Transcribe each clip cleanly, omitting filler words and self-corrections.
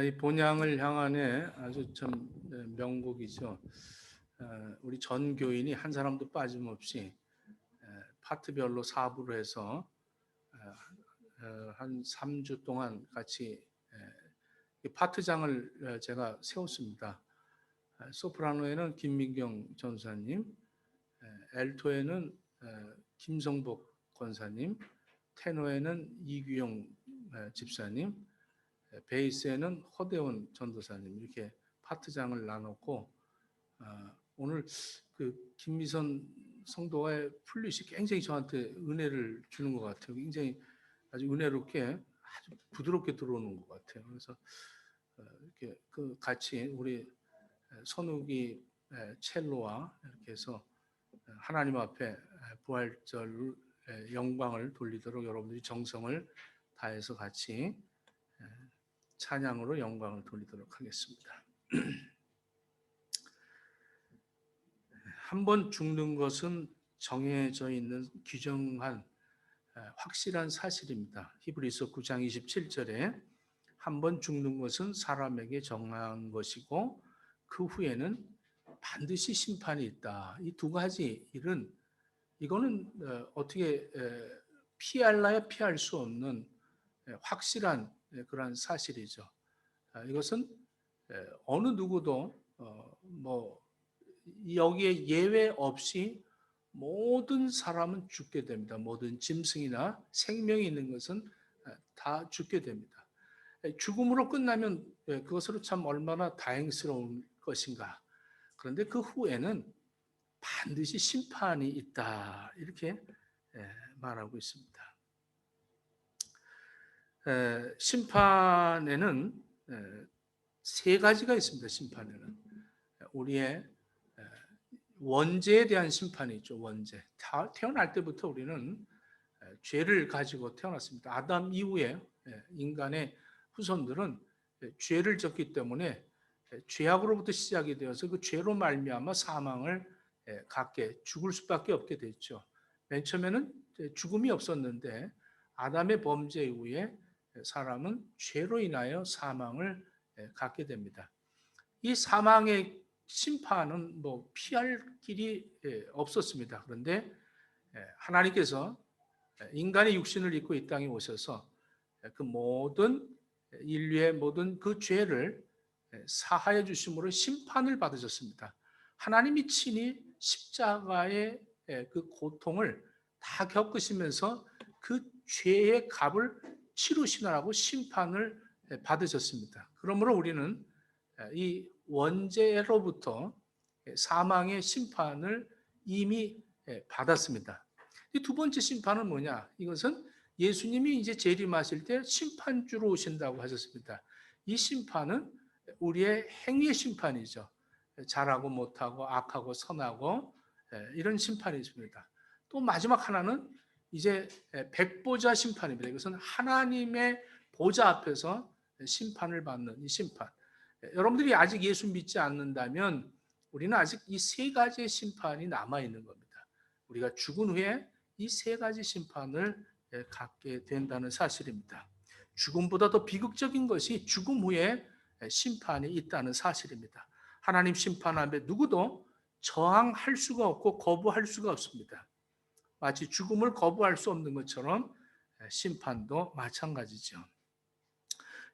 이 본향을 향한의 아주 참 명곡이죠. 우리 전 교인이 한 사람도 빠짐없이 파트별로 사부를 해서 한 3주 동안 같이 이 파트장을 제가 세웠습니다. 소프라노에는 김민경 전사님, 엘토에는 김성복 권사님, 테너에는 이규영 집사님, 베이스에는 허대원 전도사님 이렇게 파트장을 나눴고 오늘 그 김미선 성도와의 플릿이 굉장히 저한테 은혜를 주는 것 같아요. 굉장히 아주 은혜롭게 아주 부드럽게 들어오는 것 같아요. 그래서 이렇게 그 같이 우리 선욱이 첼로와 이렇게 해서 하나님 앞에 부활절 영광을 돌리도록 여러분들이 정성을 다해서 같이 찬양으로 영광을 돌리도록 하겠습니다. 한 번 죽는 것은 정해져 있는 규정한 확실한 사실입니다. 히브리서 9장 27절에 한 번 죽는 것은 사람에게 정한 것이고 그 후에는 반드시 심판이 있다. 이 두 가지 일은 이거는 어떻게 피할래야 피할 수 없는 확실한 그런 사실이죠. 이것은 어느 누구도 뭐 여기에 예외 없이 모든 사람은 죽게 됩니다. 모든 짐승이나 생명이 있는 것은 다 죽게 됩니다. 죽음으로 끝나면 그것으로 참 얼마나 다행스러운 것인가. 그런데 그 후에는 반드시 심판이 있다. 이렇게 말하고 있습니다. 심판에는 세 가지가 있습니다. 심판에는 우리의 원죄에 대한 심판이 있죠. 원죄. 태어날 때부터 우리는 죄를 가지고 태어났습니다. 아담 이후에 인간의 후손들은 죄를 졌기 때문에 죄악으로부터 시작이 되어서 그 죄로 말미암아 사망을 갖게 죽을 수밖에 없게 됐죠. 맨 처음에는 죽음이 없었는데 아담의 범죄 이후에 사람은 죄로 인하여 사망을 갖게 됩니다. 이 사망의 심판은 뭐 피할 길이 없었습니다. 그런데 하나님께서 인간의 육신을 입고 이 땅에 오셔서 그 모든 인류의 모든 그 죄를 사하여 주심으로 심판을 받으셨습니다. 하나님이 친히 십자가의 그 고통을 다 겪으시면서 그 죄의 값을 치르시느라고 심판을 받으셨습니다. 그러므로 우리는 이 원죄로부터 사망의 심판을 이미 받았습니다. 이 두 번째 심판은 뭐냐? 이것은 예수님이 이제 재림하실 때 심판주로 오신다고 하셨습니다. 이 심판은 우리의 행위의 심판이죠. 잘하고 못하고 악하고 선하고 이런 심판이 있습니다. 또 마지막 하나는 이제 백보자 심판입니다. 이것은 하나님의 보좌 앞에서 심판을 받는 이 심판. 여러분들이 아직 예수 믿지 않는다면 우리는 아직 이 세 가지의 심판이 남아 있는 겁니다. 우리가 죽은 후에 이 세 가지 심판을 갖게 된다는 사실입니다. 죽음보다 더 비극적인 것이 죽음 후에 심판이 있다는 사실입니다. 하나님 심판 앞에 누구도 저항할 수가 없고 거부할 수가 없습니다. 마치 죽음을 거부할 수 없는 것처럼 심판도 마찬가지죠.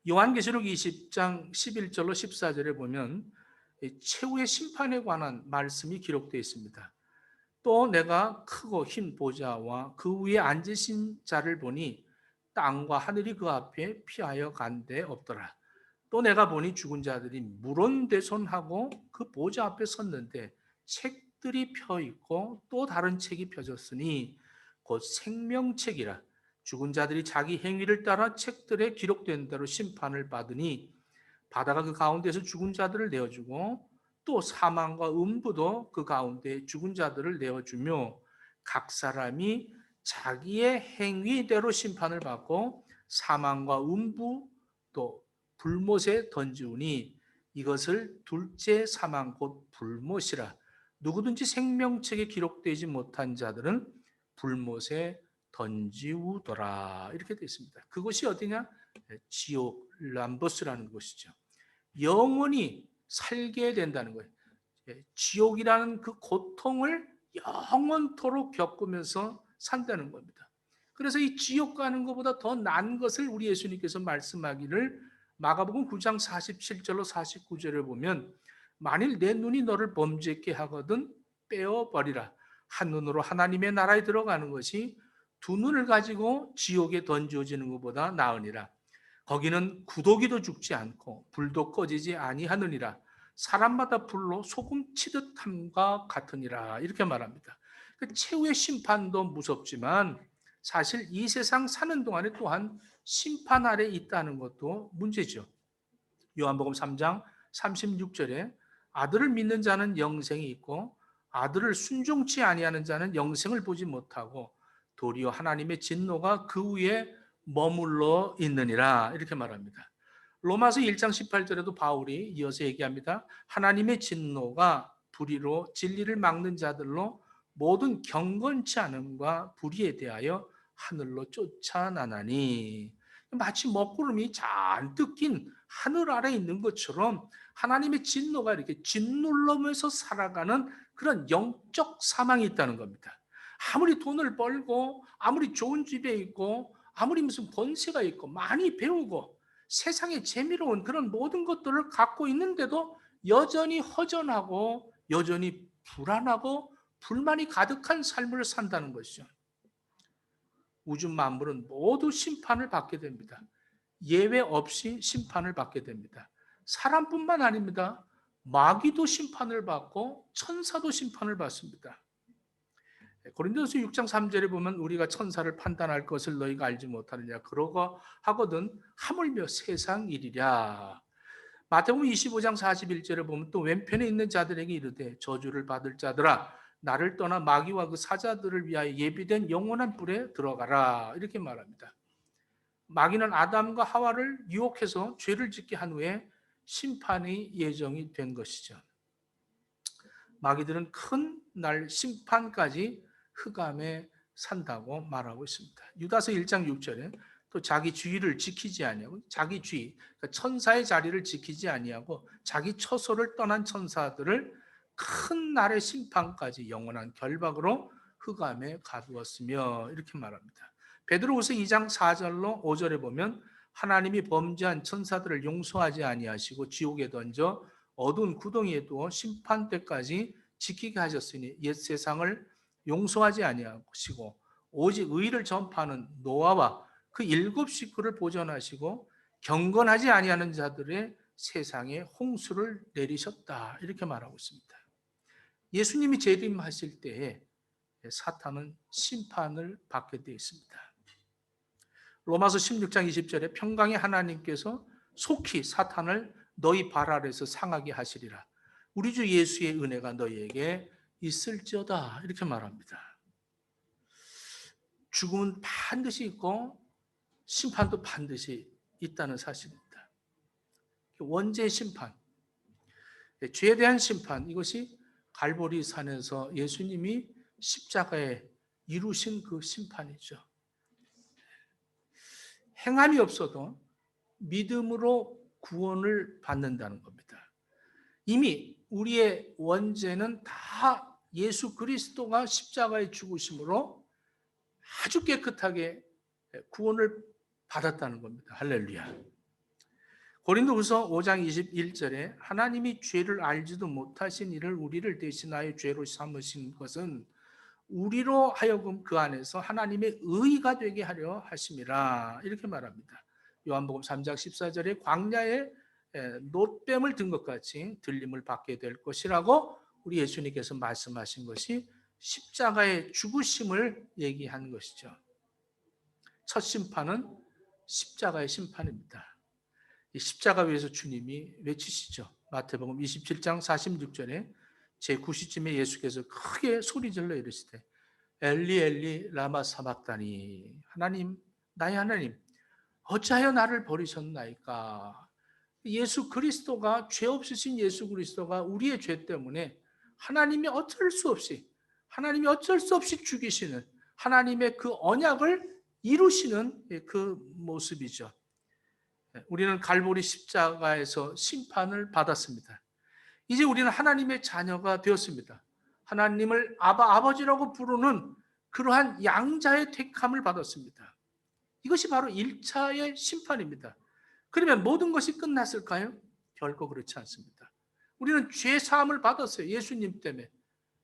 요한계시록 20장 11절로 14절에 보면 최후의 심판에 관한 말씀이 기록되어 있습니다. 또 내가 크고 흰 보좌와 그 위에 앉으신 자를 보니 땅과 하늘이 그 앞에 피하여 간데 없더라. 또 내가 보니 죽은 자들이 물온대손하고 그 보좌 앞에 섰는데 책들이 펴 있고 또 다른 책이 펴졌으니 곧 생명책이라. 죽은 자들이 자기 행위를 따라 책들에 기록된 대로 심판을 받으니 바다가 그 가운데서 죽은 자들을 내어주고 또 사망과 음부도 그 가운데 죽은 자들을 내어주며 각 사람이 자기의 행위대로 심판을 받고 사망과 음부 또 불못에 던지우니 이것을 둘째 사망 곧 불못이라. 누구든지 생명책에 기록되지 못한 자들은 불못에 던지우더라. 이렇게 되어 있습니다. 그곳이 어디냐? 지옥 람버스라는 것이죠. 영원히 살게 된다는 거예요. 지옥이라는 그 고통을 영원토록 겪으면서 산다는 겁니다. 그래서 이 지옥 가는 것보다 더 난 것을 우리 예수님께서 말씀하기를 마가복음 9장 47절로 49절을 보면 만일 내 눈이 너를 범죄케 하거든 빼어버리라. 한 눈으로 하나님의 나라에 들어가는 것이 두 눈을 가지고 지옥에 던져지는 것보다 나으니라. 거기는 구더기도 죽지 않고 불도 꺼지지 아니하느니라. 사람마다 불로 소금 치듯 함과 같으니라. 이렇게 말합니다. 그 최후의 심판도 무섭지만 사실 이 세상 사는 동안에 또한 심판 아래 있다는 것도 문제죠. 요한복음 3장 36절에 아들을 믿는 자는 영생이 있고 아들을 순종치 아니하는 자는 영생을 보지 못하고 도리어 하나님의 진노가 그 위에 머물러 있느니라. 이렇게 말합니다. 로마서 1장 18절에도 바울이 이어서 얘기합니다. 하나님의 진노가 불의로 진리를 막는 자들로 모든 경건치 않음과 불의에 대하여 하늘로 쫓아나나니. 마치 먹구름이 잔뜩 낀 하늘 아래 있는 것처럼 하나님의 진노가 이렇게 짓눌러면서 살아가는 그런 영적 사망이 있다는 겁니다. 아무리 돈을 벌고 아무리 좋은 집에 있고 아무리 무슨 권세가 있고 많이 배우고 세상에 재미로운 그런 모든 것들을 갖고 있는데도 여전히 허전하고 여전히 불안하고 불만이 가득한 삶을 산다는 것이죠. 우주 만물은 모두 심판을 받게 됩니다. 예외 없이 심판을 받게 됩니다. 사람뿐만 아닙니다. 마귀도 심판을 받고 천사도 심판을 받습니다. 고린도서 6장 3절에 보면 우리가 천사를 판단할 것을 너희가 알지 못하느냐 그러고 하거든 하물며 세상 일이랴. 마태복음 25장 41절에 보면 또 왼편에 있는 자들에게 이르되 저주를 받을 자들아 나를 떠나 마귀와 그 사자들을 위하여 예비된 영원한 불에 들어가라. 이렇게 말합니다. 마귀는 아담과 하와를 유혹해서 죄를 짓게 한 후에 심판이 예정이 된 것이죠. 마귀들은 큰 날 심판까지 흑암에 산다고 말하고 있습니다. 유다서 1장 6절에 또 자기 주의를 지키지 아니하고 자기 주의, 그러니까 천사의 자리를 지키지 아니하고 자기 처소를 떠난 천사들을 큰 날의 심판까지 영원한 결박으로 흑암에 가두었으며 이렇게 말합니다. 베드로후서 2장 4절로 5절에 보면 하나님이 범죄한 천사들을 용서하지 아니하시고 지옥에 던져 어두운 구덩이에 두어 심판 때까지 지키게 하셨으니 옛 세상을 용서하지 아니하시고 오직 의를 전파하는 노아와 그 7 식구를 보존하시고 경건하지 아니하는 자들의 세상에 홍수를 내리셨다. 이렇게 말하고 있습니다. 예수님이 재림하실 때에 사탄은 심판을 받게 되어 있습니다. 로마서 16장 20절에 평강의 하나님께서 속히 사탄을 너희 발 아래에서 상하게 하시리라. 우리 주 예수의 은혜가 너희에게 있을지어다. 이렇게 말합니다. 죽음은 반드시 있고 심판도 반드시 있다는 사실입니다. 원죄 심판, 죄에 대한 심판, 이것이 갈보리 산에서 예수님이 십자가에 이루신 그 심판이죠. 행함이 없어도 믿음으로 구원을 받는다는 겁니다. 이미 우리의 원죄는 다 예수 그리스도가 십자가에 죽으심으로 아주 깨끗하게 구원을 받았다는 겁니다. 할렐루야. 고린도후서 5장 21절에 하나님이 죄를 알지도 못하신 이를 우리를 대신하여 죄로 삼으신 것은 우리로 하여금 그 안에서 하나님의 의가 되게 하려 하심이라. 이렇게 말합니다. 요한복음 3장 14절에 광야에 놋뱀을 든 것 같이 들림을 받게 될 것이라고 우리 예수님께서 말씀하신 것이 십자가의 죽으심을 얘기한 것이죠. 첫 심판은 십자가의 심판입니다. 이 십자가 위에서 주님이 외치시죠. 마태복음 27장 46절에 제9시쯤에 예수께서 크게 소리질러 이르시되 엘리 엘리 라마 사박다니 하나님 나의 하나님 어찌하여 나를 버리셨나이까. 예수 그리스도가 죄 없으신 예수 그리스도가 우리의 죄 때문에 하나님이 어쩔 수 없이 죽이시는 하나님의 그 언약을 이루시는 그 모습이죠. 우리는 갈보리 십자가에서 심판을 받았습니다. 이제 우리는 하나님의 자녀가 되었습니다. 하나님을 아버지라고 부르는 그러한 양자의 택함을 받았습니다. 이것이 바로 1차의 심판입니다. 그러면 모든 것이 끝났을까요? 결코 그렇지 않습니다. 우리는 죄 사함을 받았어요. 예수님 때문에.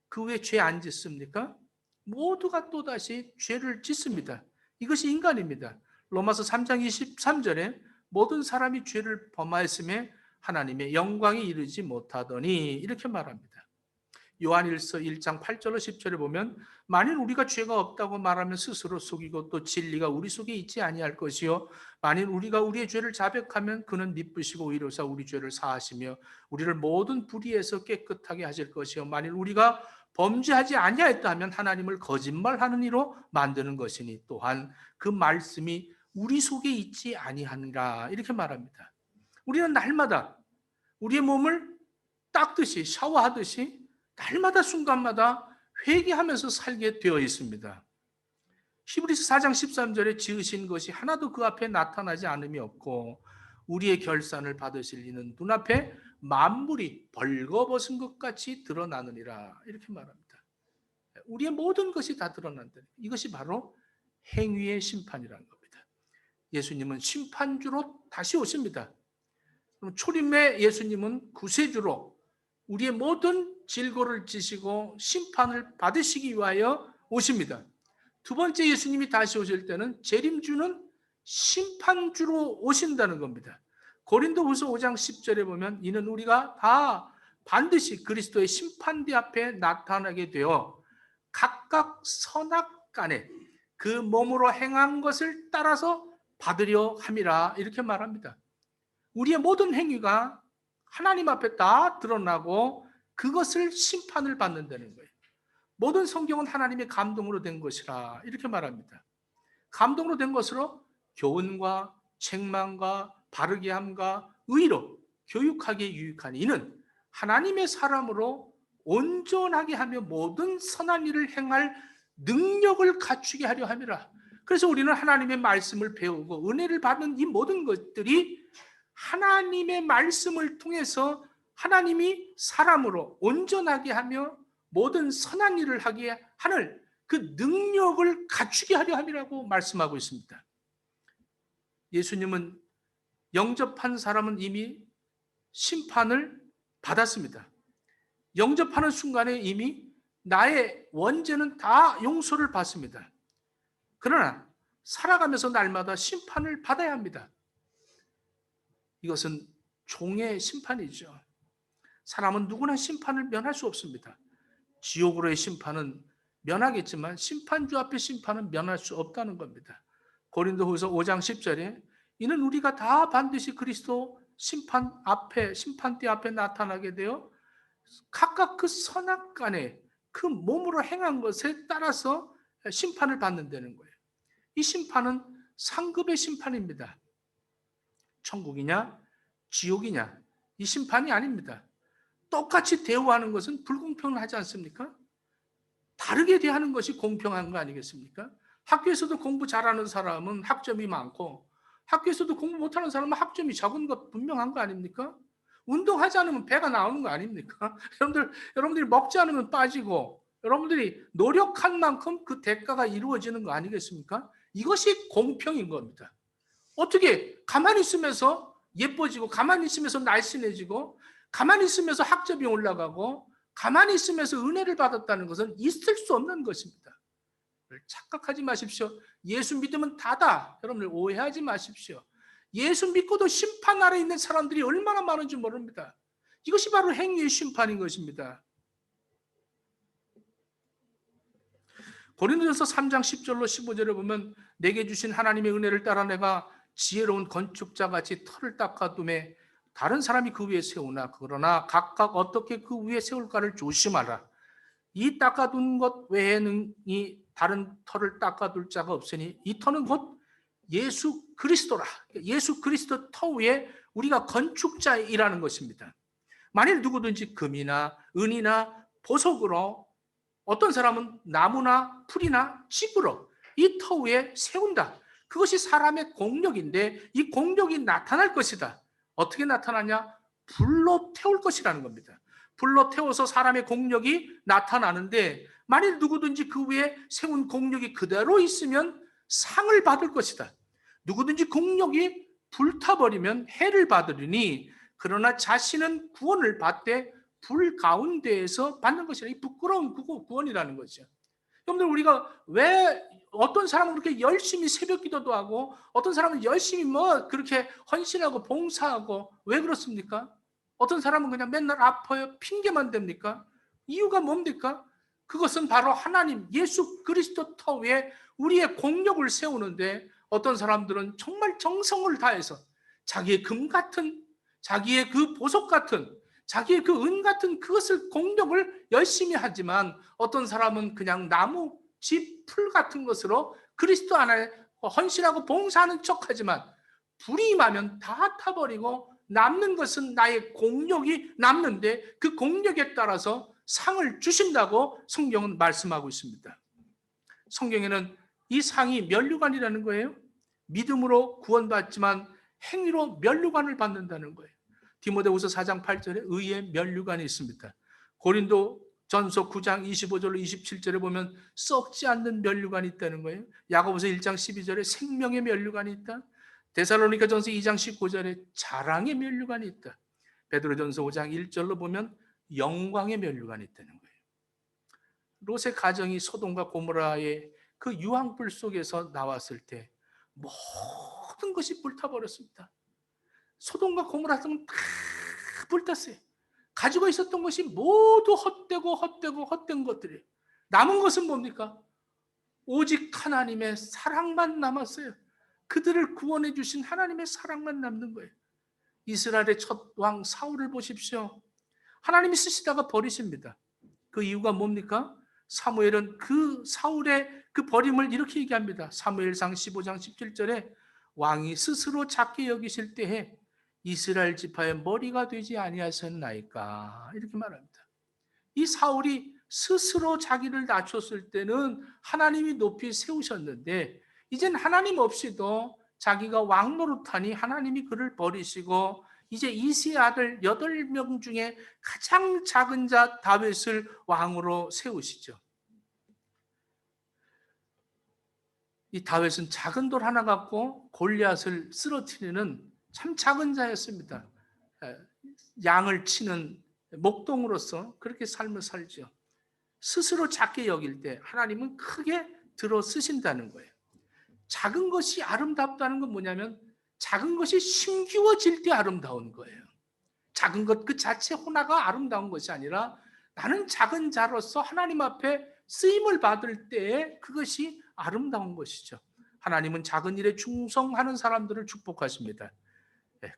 그 후에 죄 안 짓습니까? 모두가 또다시 죄를 짓습니다. 이것이 인간입니다. 로마서 3장 23절에 모든 사람이 죄를 범하였음에 하나님의 영광에 이르지 못하더니 이렇게 말합니다. 요한일서 1장 8절로 10절에 보면 만일 우리가 죄가 없다고 말하면 스스로 속이고 또 진리가 우리 속에 있지 아니할 것이요 만일 우리가 우리의 죄를 자백하면 그는 미쁘시고 의로사 우리 죄를 사하시며 우리를 모든 불의에서 깨끗하게 하실 것이요 만일 우리가 범죄하지 아니하였다 하면 하나님을 거짓말하는 이로 만드는 것이니 또한 그 말씀이 우리 속에 있지 아니하니라 이렇게 말합니다. 우리는 날마다 우리의 몸을 닦듯이 샤워하듯이 날마다 순간마다 회개하면서 살게 되어 있습니다. 히브리서 4장 13절에 지으신 것이 하나도 그 앞에 나타나지 않음이 없고 우리의 결산을 받으실 이는 눈앞에 만물이 벌거벗은 것 같이 드러나느니라 이렇게 말합니다. 우리의 모든 것이 다 드러난다. 이것이 바로 행위의 심판이라는 겁니다. 예수님은 심판주로 다시 오십니다. 그럼 초림의 예수님은 구세주로 우리의 모든 질고를 지시고 심판을 받으시기 위하여 오십니다. 두 번째 예수님이 다시 오실 때는 재림주는 심판주로 오신다는 겁니다. 고린도후서 5장 10절에 보면 이는 우리가 다 반드시 그리스도의 심판대 앞에 나타나게 되어 각각 선악간에 그 몸으로 행한 것을 따라서 받으려 함이라 이렇게 말합니다. 우리의 모든 행위가 하나님 앞에 다 드러나고 그것을 심판을 받는다는 거예요. 모든 성경은 하나님의 감동으로 된 것이라 이렇게 말합니다. 감동으로 된 것으로 교훈과 책망과 바르게 함과 의로 교육하기에 유익하니 이는 하나님의 사람으로 온전하게 하며 모든 선한 일을 행할 능력을 갖추게 하려 함이라. 그래서 우리는 하나님의 말씀을 배우고 은혜를 받는 이 모든 것들이 하나님의 말씀을 통해서 하나님이 사람으로 온전하게 하며 모든 선한 일을 하게 하는 그 능력을 갖추게 하려 함이라고 말씀하고 있습니다. 예수님은 영접한 사람은 이미 심판을 받았습니다. 영접하는 순간에 이미 나의 원죄는 다 용서를 받습니다. 그러나 살아가면서 날마다 심판을 받아야 합니다. 이것은 종의 심판이죠. 사람은 누구나 심판을 면할 수 없습니다. 지옥으로의 심판은 면하겠지만 심판주 앞의 심판은 면할 수 없다는 겁니다. 고린도후서 5장 10절에 이는 우리가 다 반드시 그리스도 심판대 앞에 나타나게 되어 각각 그 선악간에 그 몸으로 행한 것에 따라서 심판을 받는다는 거예요. 이 심판은 상급의 심판입니다. 천국이냐 지옥이냐 이 심판이 아닙니다. 똑같이 대우하는 것은 불공평을 하지 않습니까? 다르게 대하는 것이 공평한 거 아니겠습니까? 학교에서도 공부 잘하는 사람은 학점이 많고 학교에서도 공부 못하는 사람은 학점이 적은 것 분명한 거 아닙니까? 운동하지 않으면 배가 나오는 거 아닙니까? 여러분들이 먹지 않으면 빠지고 여러분들이 노력한 만큼 그 대가가 이루어지는 거 아니겠습니까? 이것이 공평인 겁니다. 어떻게 가만히 있으면서 예뻐지고 가만히 있으면서 날씬해지고 가만히 있으면서 학점이 올라가고 가만히 있으면서 은혜를 받았다는 것은 있을 수 없는 것입니다. 착각하지 마십시오. 예수 믿으면 다다. 여러분들 오해하지 마십시오. 예수 믿고도 심판 아래 있는 사람들이 얼마나 많은지 모릅니다. 이것이 바로 행위의 심판인 것입니다. 고린도전서 3장 10절로 15절에 보면 내게 주신 하나님의 은혜를 따라 내가 지혜로운 건축자같이 터를 닦아둠에 다른 사람이 그 위에 세우나 그러나 각각 어떻게 그 위에 세울까를 조심하라. 이 닦아둔 것 외에는 이 다른 터를 닦아둘 자가 없으니 이 터는 곧 예수 그리스도라. 예수 그리스도 터 위에 우리가 건축자이라는 것입니다. 만일 누구든지 금이나 은이나 보석으로 어떤 사람은 나무나 풀이나 집으로 이 터 위에 세운다. 그것이 사람의 공력인데 이 공력이 나타날 것이다. 어떻게 나타나냐? 불로 태울 것이라는 겁니다. 불로 태워서 사람의 공력이 나타나는데 만일 누구든지 그 위에 세운 공력이 그대로 있으면 상을 받을 것이다. 누구든지 공력이 불타버리면 해를 받으리니 그러나 자신은 구원을 받되 불 가운데에서 받는 것이라. 이 부끄러운 구원이라는 거죠. 여러분들, 우리가 왜 어떤 사람은 그렇게 열심히 새벽 기도도 하고 어떤 사람은 열심히 뭐 그렇게 헌신하고 봉사하고 왜 그렇습니까? 어떤 사람은 그냥 맨날 아파요. 핑계만 댑니까? 이유가 뭡니까? 그것은 바로 하나님 예수 그리스도 터 위에 우리의 공력을 세우는데 어떤 사람들은 정말 정성을 다해서 자기의 금 같은, 자기의 그 보석 같은, 자기의 그 은 같은 그것을 공력을 열심히 하지만 어떤 사람은 그냥 나무, 집, 풀 같은 것으로 그리스도 안에 헌신하고 봉사하는 척하지만 불이 임하면 다 타버리고 남는 것은 나의 공력이 남는데 그 공력에 따라서 상을 주신다고 성경은 말씀하고 있습니다. 성경에는 이 상이 면류관이라는 거예요. 믿음으로 구원받지만 행위로 면류관을 받는다는 거예요. 디모데후서 4장 8절에 의의 면류관이 있습니다. 고린도 전서 9장 25절로 27절에 보면 썩지 않는 면류관이 있다는 거예요. 야고보서 1장 12절에 생명의 면류관이 있다. 데살로니가 전서 2장 19절에 자랑의 면류관이 있다. 베드로전서 5장 1절로 보면 영광의 면류관이 있다는 거예요. 롯의 가정이 소돔과 고모라의 그 유황불 속에서 나왔을 때 모든 것이 불타버렸습니다. 소돔과 고모라는 다 불탔어요. 가지고 있었던 것이 모두 헛된 것들이에요. 남은 것은 뭡니까? 오직 하나님의 사랑만 남았어요. 그들을 구원해 주신 하나님의 사랑만 남는 거예요. 이스라엘의 첫 왕 사울을 보십시오. 하나님이 쓰시다가 버리십니다. 그 이유가 뭡니까? 사무엘은 그 사울의 그 버림을 이렇게 얘기합니다. 사무엘상 15장 17절에 왕이 스스로 작게 여기실 때에 이스라엘 지파의 머리가 되지 아니하셨나이까, 이렇게 말합니다. 이 사울이 스스로 자기를 낮췄을 때는 하나님이 높이 세우셨는데 이젠 하나님 없이도 자기가 왕 노릇하니 하나님이 그를 버리시고 이제 이새의 아들 8명 중에 가장 작은 자 다윗을 왕으로 세우시죠. 이 다윗은 작은 돌 하나 갖고 골리앗을 쓰러뜨리는 참 작은 자였습니다. 양을 치는 목동으로서 그렇게 삶을 살죠. 스스로 작게 여길 때 하나님은 크게 들어 쓰신다는 거예요. 작은 것이 아름답다는 건 뭐냐면 작은 것이 심기워질 때 아름다운 거예요. 작은 것 그 자체 하나가 아름다운 것이 아니라 나는 작은 자로서 하나님 앞에 쓰임을 받을 때에 그것이 아름다운 것이죠. 하나님은 작은 일에 충성하는 사람들을 축복하십니다.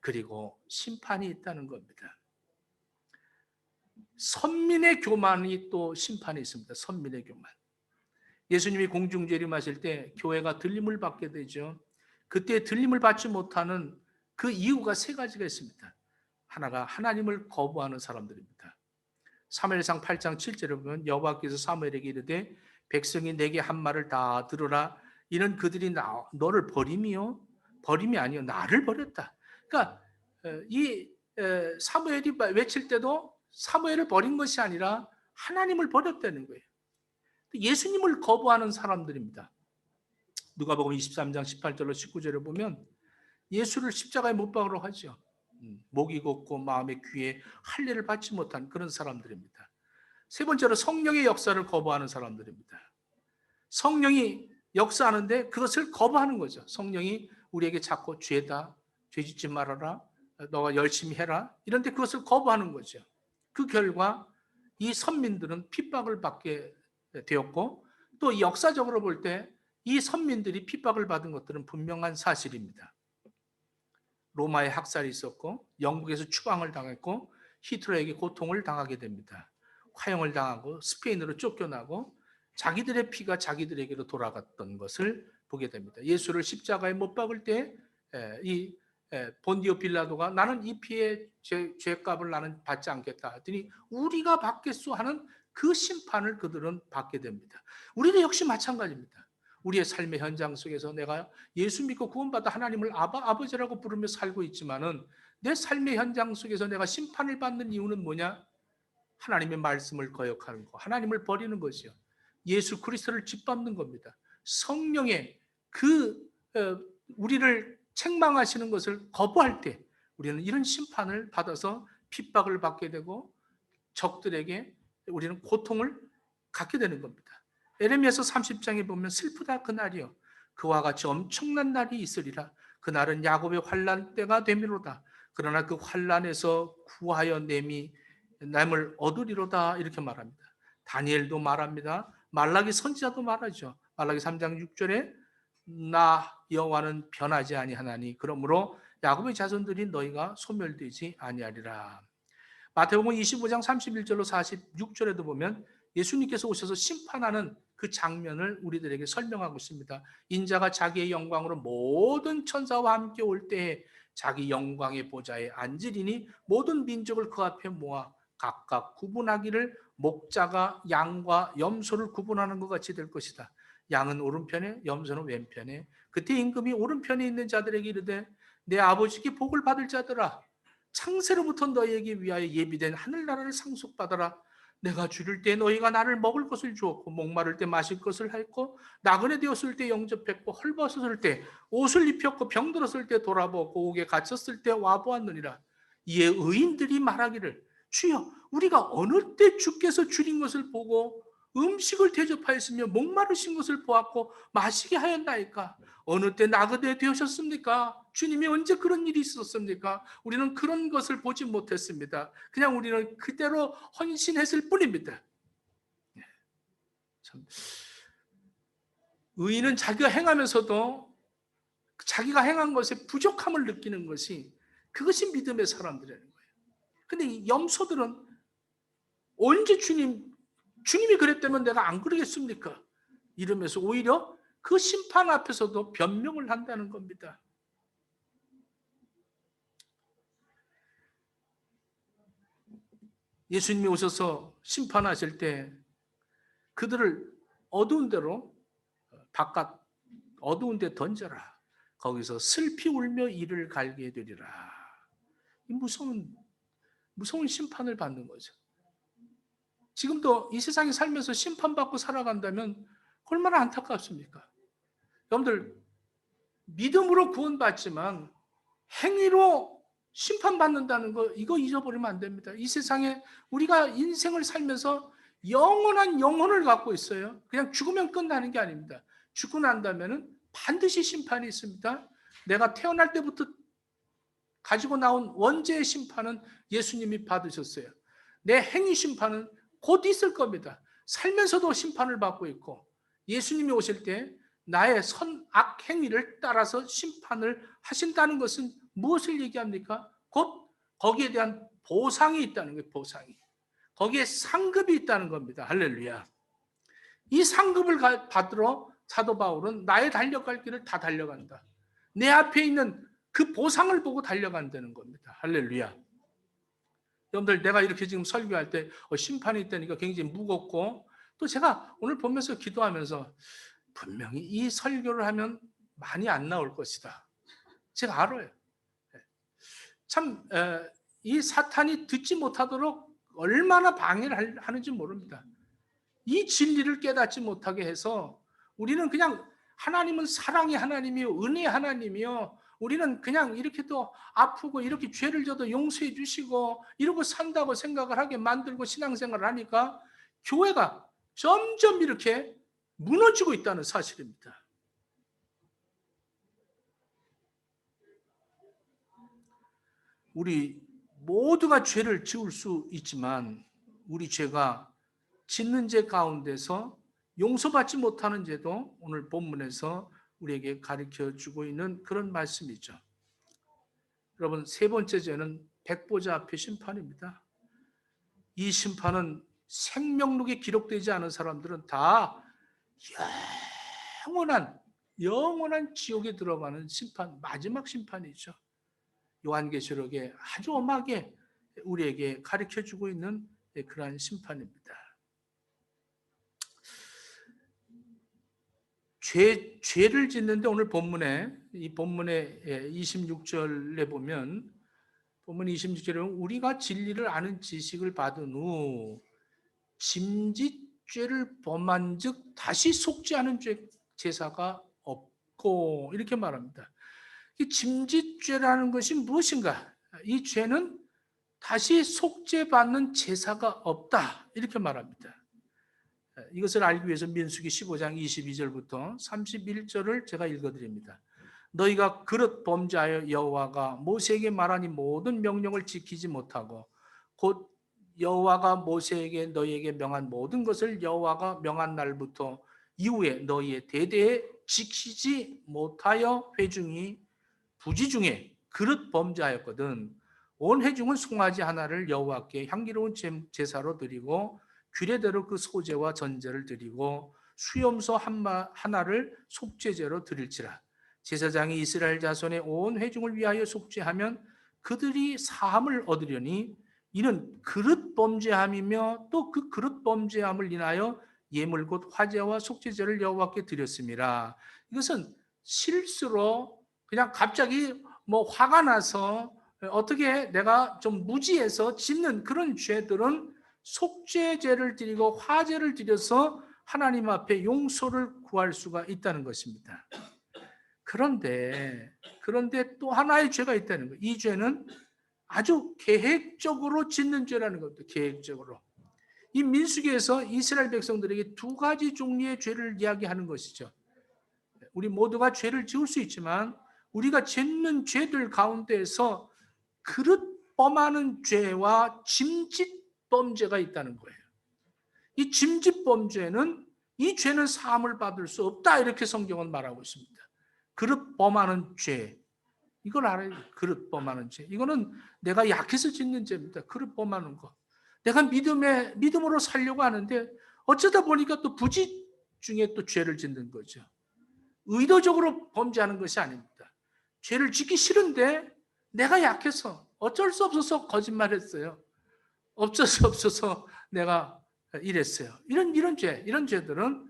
그리고 심판이 있다는 겁니다. 선민의 교만이 또 심판이 있습니다. 선민의 교만. 예수님이 공중재림하실 때 교회가 들림을 받게 되죠. 그때 들림을 받지 못하는 그 이유가 3가지가 있습니다. 하나가 하나님을 거부하는 사람들입니다. 사무엘상 8장 7절에 보면 여호와께서 사무엘에게 이르되 백성이 내게 한 말을 다 들으라. 이는 그들이 너를 버림이요? 버림이 아니요 나를 버렸다. 그러니까 이 사무엘이 외칠 때도 사무엘을 버린 것이 아니라 하나님을 버렸다는 거예요. 예수님을 거부하는 사람들입니다. 누가복음 23장 18절로 19절에 보면 예수를 십자가에 못 박으러 하죠. 목이 걷고 마음의 귀에 할례를 받지 못한 그런 사람들입니다. 3번째로 성령의 역사를 거부하는 사람들입니다. 성령이 역사하는데 그것을 거부하는 거죠. 성령이 우리에게 자꾸 죄다, 죄짓지 말아라, 너가 열심히 해라, 이런데 그것을 거부하는 거죠. 그 결과 이 선민들은 핍박을 받게 되었고 또 역사적으로 볼 때 이 선민들이 핍박을 받은 것들은 분명한 사실입니다. 로마의 학살이 있었고 영국에서 추방을 당했고 히틀러에게 고통을 당하게 됩니다. 화형을 당하고 스페인으로 쫓겨나고 자기들의 피가 자기들에게로 돌아갔던 것을 보게 됩니다. 예수를 십자가에 못 박을 때 이 본디오 빌라도가 나는 이 피의 죄값을 나는 받지 않겠다 하더니 우리가 받겠소 하는 그 심판을 그들은 받게 됩니다. 우리도 역시 마찬가지입니다. 우리의 삶의 현장 속에서 내가 예수 믿고 구원받아 하나님을 아버지라고 부르며 살고 있지만은 내 삶의 현장 속에서 내가 심판을 받는 이유는 뭐냐? 하나님의 말씀을 거역하는 거, 하나님을 버리는 것이요. 예수 그리스도를 짓밟는 겁니다. 성령의 그 우리를 책망하시는 것을 거부할 때 우리는 이런 심판을 받아서 핍박을 받게 되고 적들에게 우리는 고통을 갖게 되는 겁니다. 에레미야서 30장에 보면 슬프다 그날이요 그와 같이 엄청난 날이 있으리라. 그날은 야곱의 환난 때가 되미로다. 그러나 그 환난에서 구하여 남을 얻으리로다. 이렇게 말합니다. 다니엘도 말합니다. 말라기 선지자도 말하죠. 말라기 3장 6절에 나 여호와는 변하지 아니하나니 그러므로 야곱의 자손들이 너희가 소멸되지 아니하리라. 마태복음 25장 31절로 46절에도 보면 예수님께서 오셔서 심판하는 그 장면을 우리들에게 설명하고 있습니다. 인자가 자기의 영광으로 모든 천사와 함께 올 때에 자기 영광의 보좌에 앉으리니 모든 민족을 그 앞에 모아 각각 구분하기를 목자가 양과 염소를 구분하는 것 같이 될 것이다. 양은 오른편에 염소는 왼편에. 그때 임금이 오른편에 있는 자들에게 이르되 내 아버지께 복을 받을 자들아 창세로부터 너희에게 위하여 예비된 하늘나라를 상속받아라. 내가 줄일 때 너희가 나를 먹을 것을 주었고 목마를 때 마실 것을 하였고 나그네 되었을 때 영접했고 헐벗었을 때 옷을 입혔고 병들었을 때 돌아보고 옥에 갇혔을 때 와보았느니라. 이에 의인들이 말하기를 주여 우리가 어느 때 주께서 줄인 것을 보고 음식을 대접하였으며 목마르신 것을 보았고 마시게 하였나이까? 어느 때 나그네 되셨습니까? 주님이 언제 그런 일이 있었습니까? 우리는 그런 것을 보지 못했습니다. 그냥 우리는 그대로 헌신했을 뿐입니다. 참, 의인은 자기가 행하면서도 자기가 행한 것에 부족함을 느끼는 것이 그것이 믿음의 사람들이라는 거예요. 근데 이 염소들은 언제 주님이 그랬다면 내가 안 그러겠습니까? 이러면서 오히려 그 심판 앞에서도 변명을 한다는 겁니다. 예수님이 오셔서 심판하실 때 그들을 어두운 데로 바깥 어두운 데 던져라. 거기서 슬피 울며 이를 갈게 되리라. 이 무서운 심판을 받는 거죠. 지금도 이 세상에 살면서 심판받고 살아간다면 얼마나 안타깝습니까? 여러분들 믿음으로 구원받지만 행위로 심판받는다는 거 이거 잊어버리면 안 됩니다. 이 세상에 우리가 인생을 살면서 영원한 영혼을 갖고 있어요. 그냥 죽으면 끝나는 게 아닙니다. 죽고 난다면 반드시 심판이 있습니다. 내가 태어날 때부터 가지고 나온 원죄의 심판은 예수님이 받으셨어요. 내 행위 심판은 곧 있을 겁니다. 살면서도 심판을 받고 있고 예수님이 오실 때 나의 선악 행위를 따라서 심판을 하신다는 것은 무엇을 얘기합니까? 곧 거기에 대한 보상이 있다는 거예요. 보상이. 거기에 상급이 있다는 겁니다. 할렐루야. 이 상급을 받으러 사도 바울은 나의 달려갈 길을 다 달려간다. 내 앞에 있는 그 보상을 보고 달려간다는 겁니다. 할렐루야. 여러분들 내가 이렇게 지금 설교할 때 심판이 있다니까 굉장히 무겁고 또 제가 오늘 보면서 기도하면서 분명히 이 설교를 하면 많이 안 나올 것이다. 제가 알아요. 참 이 사탄이 듣지 못하도록 얼마나 방해를 하는지 모릅니다. 이 진리를 깨닫지 못하게 해서 우리는 그냥 하나님은 사랑의 하나님이요 은혜의 하나님이요 우리는 그냥 이렇게 또 아프고 이렇게 죄를 져도 용서해 주시고 이러고 산다고 생각을 하게 만들고 신앙생활을 하니까 교회가 점점 이렇게 무너지고 있다는 사실입니다. 우리 모두가 죄를 지을 수 있지만 우리 죄가 짓는 죄 가운데서 용서받지 못하는 죄도 오늘 본문에서 우리에게 가르쳐주고 있는 그런 말씀이죠. 여러분 세 번째 죄는 백보자 앞의 심판입니다. 이 심판은 생명록에 기록되지 않은 사람들은 다 영원한 지옥에 들어가는 심판, 마지막 심판이죠. 요한계시록에 아주 엄하게 우리에게 가르쳐주고 있는 그러한 심판입니다. 죄를 짓는데 오늘 이 본문의 26절에 보면 본문 26절에 보면 우리가 진리를 아는 지식을 받은 후 짐짓죄를 범한 즉 다시 속죄하는 제사가 없고 이렇게 말합니다. 이 짐짓죄라는 것이 무엇인가? 이 죄는 다시 속죄받는 제사가 없다 이렇게 말합니다. 이것을 알기 위해서 민수기 15장 22절부터 31절을 제가 읽어드립니다. 너희가 그릇 범죄하여 여호와가 모세에게 말한 이 모든 명령을 지키지 못하고 곧 여호와가 모세에게 너희에게 명한 모든 것을 여호와가 명한 날부터 이후에 너희의 대대에 지키지 못하여 회중이 부지 중에 그릇 범죄하였거든. 온 회중은 송아지 하나를 여호와께 향기로운 제사로 드리고 규례대로 그 소제와 전제를 드리고 수염소 하나를 속죄제로 드릴지라. 제사장이 이스라엘 자손의 온 회중을 위하여 속죄하면 그들이 사함을 얻으려니 이는 그릇 범죄함이며 또 그 그릇 범죄함을 인하여 예물 곧 화제와 속죄제를 여호와께 드렸습니다. 이것은 실수로 그냥 갑자기 화가 나서 어떻게 내가 좀 무지해서 짓는 그런 죄들은 속죄제를 드리고 화제를 드려서 하나님 앞에 용서를 구할 수가 있다는 것입니다. 그런데 또 하나의 죄가 있다는 거예요. 이 죄는 아주 계획적으로 짓는 죄라는 겁니다. 계획적으로. 이 민수기에서 이스라엘 백성들에게 두 가지 종류의 죄를 이야기하는 것이죠. 우리 모두가 죄를 지을 수 있지만 우리가 짓는 죄들 가운데에서 그릇 범하는 죄와 짐짓 범죄가 있다는 거예요. 이 짐짓 범죄는 이 죄는 사함을 받을 수 없다 이렇게 성경은 말하고 있습니다. 그릇 범하는 죄, 이걸 알아야 돼요. 그릇 범하는 죄, 이거는 내가 약해서 짓는 죄입니다. 그릇 범하는 거, 내가 믿음으로 살려고 하는데 어쩌다 보니까 또 부지 중에 또 죄를 짓는 거죠. 의도적으로 범죄하는 것이 아닙니다. 죄를 짓기 싫은데 내가 약해서 어쩔 수 없어서 거짓말했어요. 어쩔 수 없어서 내가 이랬어요. 이런 죄들은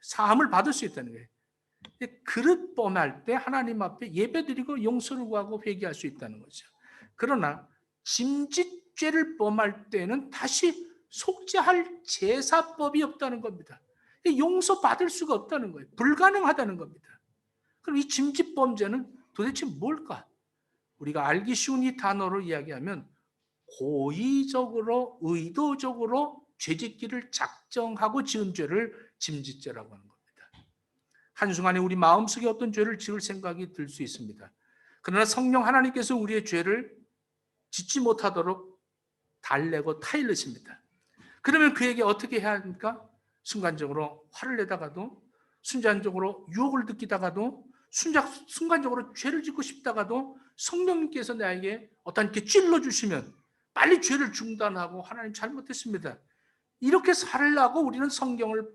사함을 받을 수 있다는 거예요. 그릇 범할 때 하나님 앞에 예배드리고 용서를 구하고 회개할 수 있다는 거죠. 그러나 짐짓죄를 범할 때는 다시 속죄할 제사법이 없다는 겁니다. 용서받을 수가 없다는 거예요. 불가능하다는 겁니다. 그럼 이 짐짓 범죄는 도대체 뭘까? 우리가 알기 쉬운 이 단어로 이야기하면 고의적으로 의도적으로 죄짓기를 작정하고 지은 죄를 짐짓죄라고 하는 겁니다. 한순간에 우리 마음속에 어떤 죄를 지을 생각이 들 수 있습니다. 그러나 성령 하나님께서 우리의 죄를 짓지 못하도록 달래고 타일르십니다. 그러면 그에게 어떻게 해야 합니까? 순간적으로 화를 내다가도, 순간적으로 유혹을 느끼다가도, 순간적으로 죄를 짓고 싶다가도 성령님께서 나에게 어떻게 찔러주시면 빨리 죄를 중단하고 하나님 잘못했습니다, 이렇게 살라고 우리는 성경을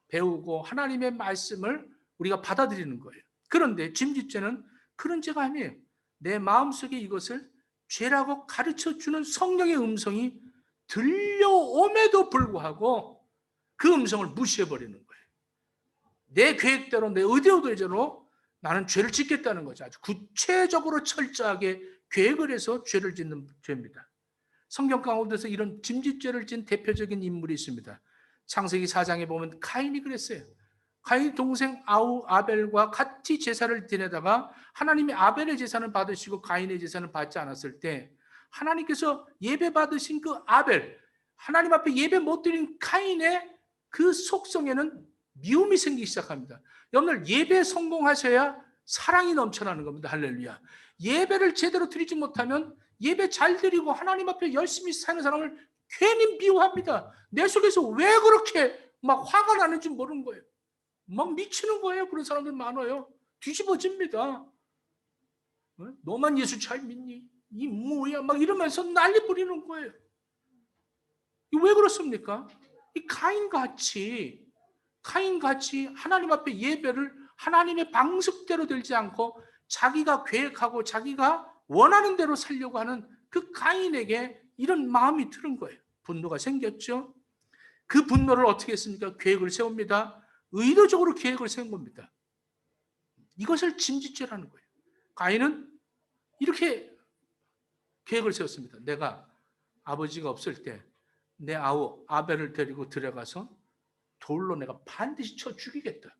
배우고 하나님의 말씀을 우리가 받아들이는 거예요. 그런데 짐짓죄는 그런 죄가 아니에요. 내 마음속에 이것을 죄라고 가르쳐주는 성령의 음성이 들려옴에도 불구하고 그 음성을 무시해버리는 거예요. 내 계획대로, 내 의도대로 나는 죄를 짓겠다는 거죠. 아주 구체적으로 철저하게 계획을 해서 죄를 짓는 죄입니다. 성경 가운데서 이런 짐짓죄를 진 대표적인 인물이 있습니다. 창세기 4장에 보면 가인이 그랬어요. 가인 동생 아벨과 같이 제사를 지내다가 하나님이 아벨의 제사는 받으시고 가인의 제사는 받지 않았을 때 하나님께서 예배 받으신 그 아벨, 하나님 앞에 예배 못 드린 가인의 그 속성에는 미움이 생기기 시작합니다. 여러분들, 예배 성공하셔야 사랑이 넘쳐나는 겁니다. 할렐루야. 예배를 제대로 드리지 못하면 예배 잘 드리고 하나님 앞에 열심히 사는 사람을 괜히 미워합니다. 내 속에서 왜 그렇게 막 화가 나는지 모르는 거예요. 막 미치는 거예요. 그런 사람들 많아요. 뒤집어집니다. 너만 예수 잘 믿니? 이 뭐야? 막 이러면서 난리 부리는 거예요. 왜 그렇습니까? 이 가인같이 하나님 앞에 예배를 하나님의 방식대로 들지 않고 자기가 계획하고 자기가 원하는 대로 살려고 하는 그 가인에게 이런 마음이 드는 거예요. 분노가 생겼죠. 그 분노를 어떻게 했습니까? 계획을 세웁니다. 의도적으로 계획을 세운 겁니다. 이것을 짐짓죄라는 거예요. 가인은 이렇게 계획을 세웠습니다. 내가 아버지가 없을 때 내 아우 아벨을 데리고 들어가서 돌로 내가 반드시 쳐 죽이겠다.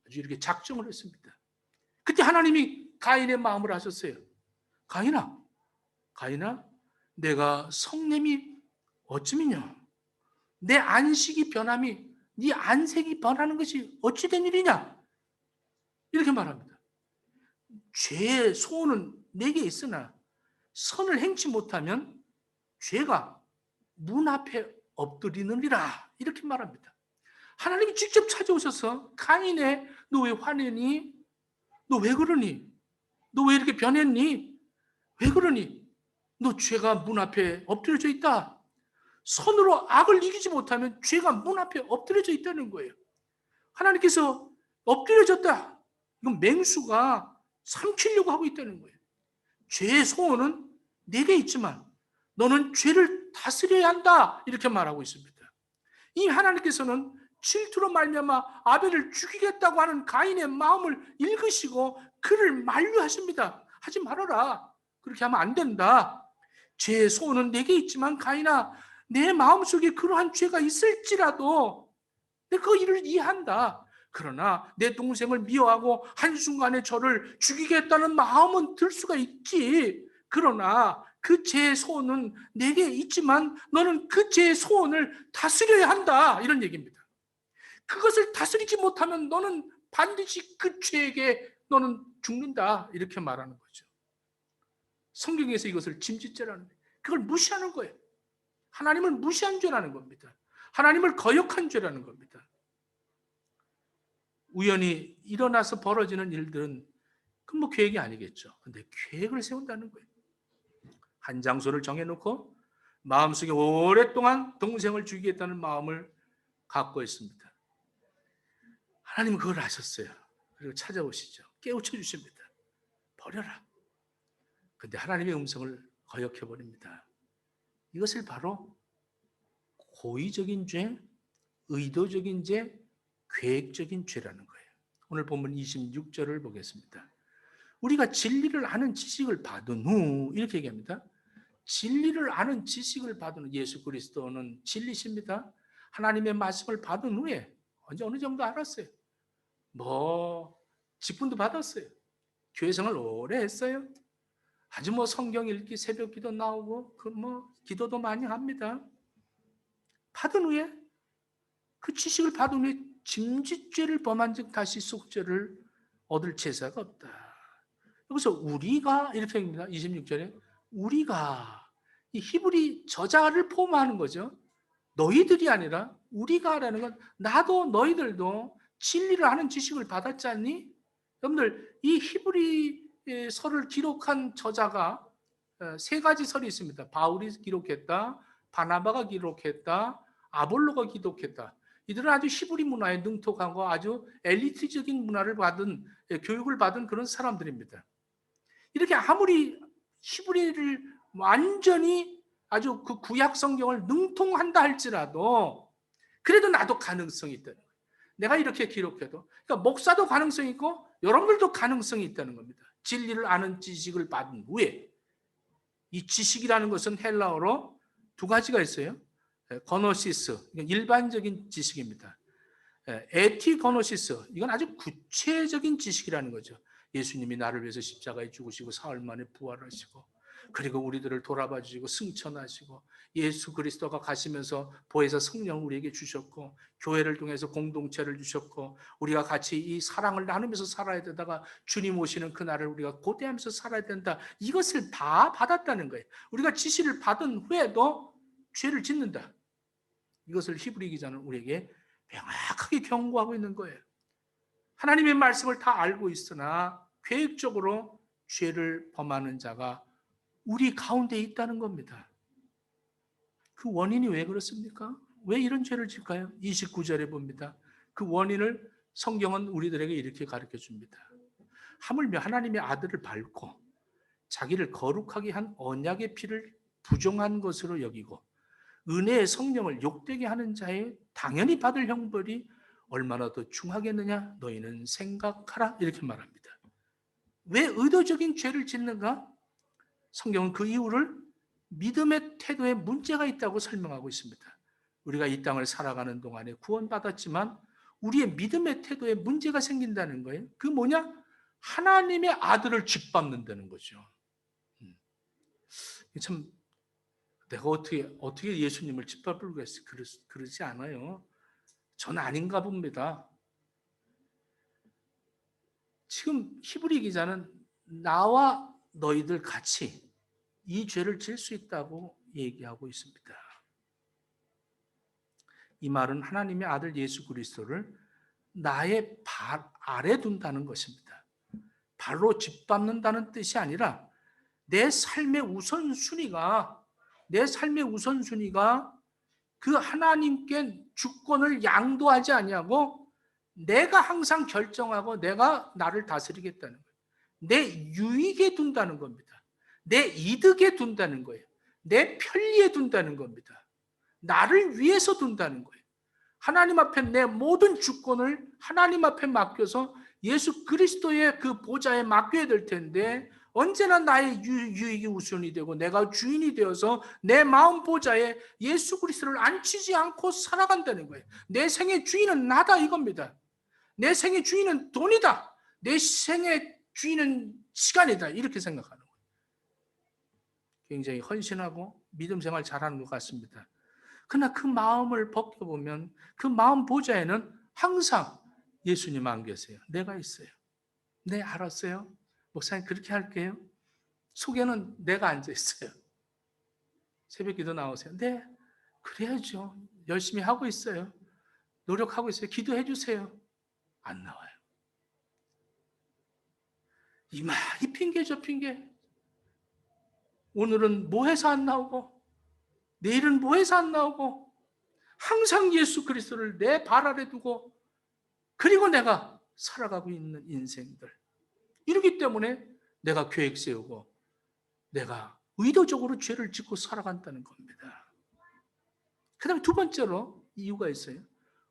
아주 이렇게 작정을 했습니다. 그때 하나님이 가인의 마음을 아셨어요. 가인아, 내가 성냄이 어찌미냐? 내 안식이 변함이 네 안색이 변하는 것이 어찌 된 일이냐? 이렇게 말합니다. 죄의 소원은 내게 있으나 선을 행치 못하면 죄가 문 앞에 엎드리느니라. 이렇게 말합니다. 하나님이 직접 찾아오셔서 가인의 너 왜 화내니? 너 왜 그러니? 너 왜 이렇게 변했니? 왜 그러니? 너 죄가 문 앞에 엎드려져 있다. 선으로 악을 이기지 못하면 죄가 문 앞에 엎드려져 있다는 거예요. 하나님께서 엎드려졌다. 이건 맹수가 삼키려고 하고 있다는 거예요. 죄의 소원은 내게 있지만 너는 죄를 다스려야 한다. 이렇게 말하고 있습니다. 이 하나님께서는 질투로 말미암아 아벨을 죽이겠다고 하는 가인의 마음을 읽으시고 그를 만류하십니다. 하지 말아라. 그렇게 하면 안 된다. 죄의 소원은 내게 있지만 가인아, 내 마음속에 그러한 죄가 있을지라도 내가 그 일을 이해한다. 그러나 내 동생을 미워하고 한순간에 저를 죽이겠다는 마음은 들 수가 있지. 그러나 그 죄의 소원은 내게 있지만 너는 그 죄의 소원을 다스려야 한다. 이런 얘기입니다. 그것을 다스리지 못하면 너는 반드시 그 죄에게 너는 죽는다. 이렇게 말하는 거죠. 성경에서 이것을 짐짓죄라는 거예요. 그걸 무시하는 거예요. 하나님을 무시한 죄라는 겁니다. 하나님을 거역한 죄라는 겁니다. 우연히 일어나서 벌어지는 일들은 그건 뭐 계획이 아니겠죠. 근데 계획을 세운다는 거예요. 한 장소를 정해놓고 마음속에 오랫동안 동생을 죽이겠다는 마음을 갖고 있습니다. 하나님은 그걸 아셨어요. 그리고 찾아오시죠. 깨우쳐 주십니다. 버려라. 근데 하나님의 음성을 거역해버립니다. 이것을 바로 고의적인 죄, 의도적인 죄, 계획적인 죄라는 거예요. 오늘 본문 26절을 보겠습니다. 우리가 진리를 아는 지식을 받은 후 이렇게 얘기합니다. 진리를 아는 지식을 받은 후, 예수 그리스도는 진리십니다. 하나님의 말씀을 받은 후에 언제 어느 정도 알았어요. 직분도 받았어요. 교회 생활 오래 했어요. 아주 성경 읽기, 새벽 기도 나오고 기도도 많이 합니다. 받은 후에 그 지식을 받은 후에 짐짓죄를 범한 즉 다시 속죄를 얻을 제사가 없다. 여기서 우리가 이렇게 합니다. 26절에 우리가, 이 히브리 저자를 포함하는 거죠. 너희들이 아니라 우리가라는 건 나도 너희들도 진리를 아는 지식을 받았지 않니? 여러분들 이 히브리 서를 기록한 저자가 세 가지 설이 있습니다. 바울이 기록했다, 바나바가 기록했다, 아볼로가 기록했다. 이들은 아주 히브리 문화에 능통하고 아주 엘리트적인 문화를 받은, 교육을 받은 그런 사람들입니다. 이렇게 아무리 히브리를 완전히 아주 그 구약 성경을 능통한다 할지라도 그래도 나도 가능성이 있다는 거예요. 내가 이렇게 기록해도, 그러니까 목사도 가능성이 있고 여러분들도 가능성이 있다는 겁니다. 진리를 아는 지식을 받은 후에, 이 지식이라는 것은 헬라어로 두 가지가 있어요. 거노시스, 일반적인 지식입니다. 에티거노시스, 이건 아주 구체적인 지식이라는 거죠. 예수님이 나를 위해서 십자가에 죽으시고 사흘 만에 부활하시고, 그리고 우리들을 돌아봐 주시고 승천하시고, 예수 그리스도가 가시면서 보혜사 성령을 우리에게 주셨고, 교회를 통해서 공동체를 주셨고, 우리가 같이 이 사랑을 나누면서 살아야 되다가 주님 오시는 그날을 우리가 고대하면서 살아야 된다. 이것을 다 받았다는 거예요. 우리가 지시를 받은 후에도 죄를 짓는다. 이것을 히브리 기자는 우리에게 명확하게 경고하고 있는 거예요. 하나님의 말씀을 다 알고 있으나 계획적으로 죄를 범하는 자가 우리 가운데 있다는 겁니다. 그 원인이 왜 그렇습니까? 왜 이런 죄를 질까요? 29절에 봅니다. 그 원인을 성경은 우리들에게 이렇게 가르쳐 줍니다. 하물며 하나님의 아들을 밟고 자기를 거룩하게 한 언약의 피를 부정한 것으로 여기고 은혜의 성령을 욕되게 하는 자의 당연히 받을 형벌이 얼마나 더 중하겠느냐 너희는 생각하라 이렇게 말합니다. 왜 의도적인 죄를 짓는가? 성경은 그 이유를 믿음의 태도에 문제가 있다고 설명하고 있습니다. 우리가 이 땅을 살아가는 동안에 구원받았지만 우리의 믿음의 태도에 문제가 생긴다는 거예요. 그 뭐냐? 하나님의 아들을 짓밟는다는 거죠. 참 내가 어떻게 예수님을 짓밟으겠어? 그러지 않아요. 저는 아닌가 봅니다. 지금 히브리 기자는 나와 너희들 같이 이 죄를 질 수 있다고 얘기하고 있습니다. 이 말은 하나님의 아들 예수 그리스도를 나의 발 아래 둔다는 것입니다. 발로 짓밟는다는 뜻이 아니라 내 삶의 우선순위가 그 하나님께 주권을 양도하지 아니하고 내가 항상 결정하고 내가 나를 다스리겠다는 거예요. 내 유익에 둔다는 겁니다. 내 이득에 둔다는 거예요. 내 편리에 둔다는 겁니다. 나를 위해서 둔다는 거예요. 하나님 앞에 내 모든 주권을 하나님 앞에 맡겨서 예수 그리스도의 그 보좌에 맡겨야 될 텐데 언제나 나의 유익이 우선이 되고 내가 주인이 되어서 내 마음 보좌에 예수 그리스도를 앉히지 않고 살아간다는 거예요. 내 생의 주인은 나다 이겁니다. 내 생의 주인은 돈이다. 내 생의 주인은 시간이다. 이렇게 생각하는 거예요. 굉장히 헌신하고 믿음 생활 잘하는 것 같습니다. 그러나 그 마음을 벗겨보면 그 마음 보좌에는 항상 예수님 안 계세요. 내가 있어요. 네, 알았어요. 목사님 그렇게 할게요. 속에는 내가 앉아 있어요. 새벽 기도 나오세요. 네, 그래야죠. 열심히 하고 있어요. 노력하고 있어요. 기도해 주세요. 안 나와요. 이 핑계 저 핑계. 오늘은 뭐 해서 안 나오고 내일은 뭐 해서 안 나오고 항상 예수 그리스도를 내 발 아래 두고 그리고 내가 살아가고 있는 인생들. 이러기 때문에 내가 계획 세우고 내가 의도적으로 죄를 짓고 살아간다는 겁니다. 그 다음에 두 번째로 이유가 있어요.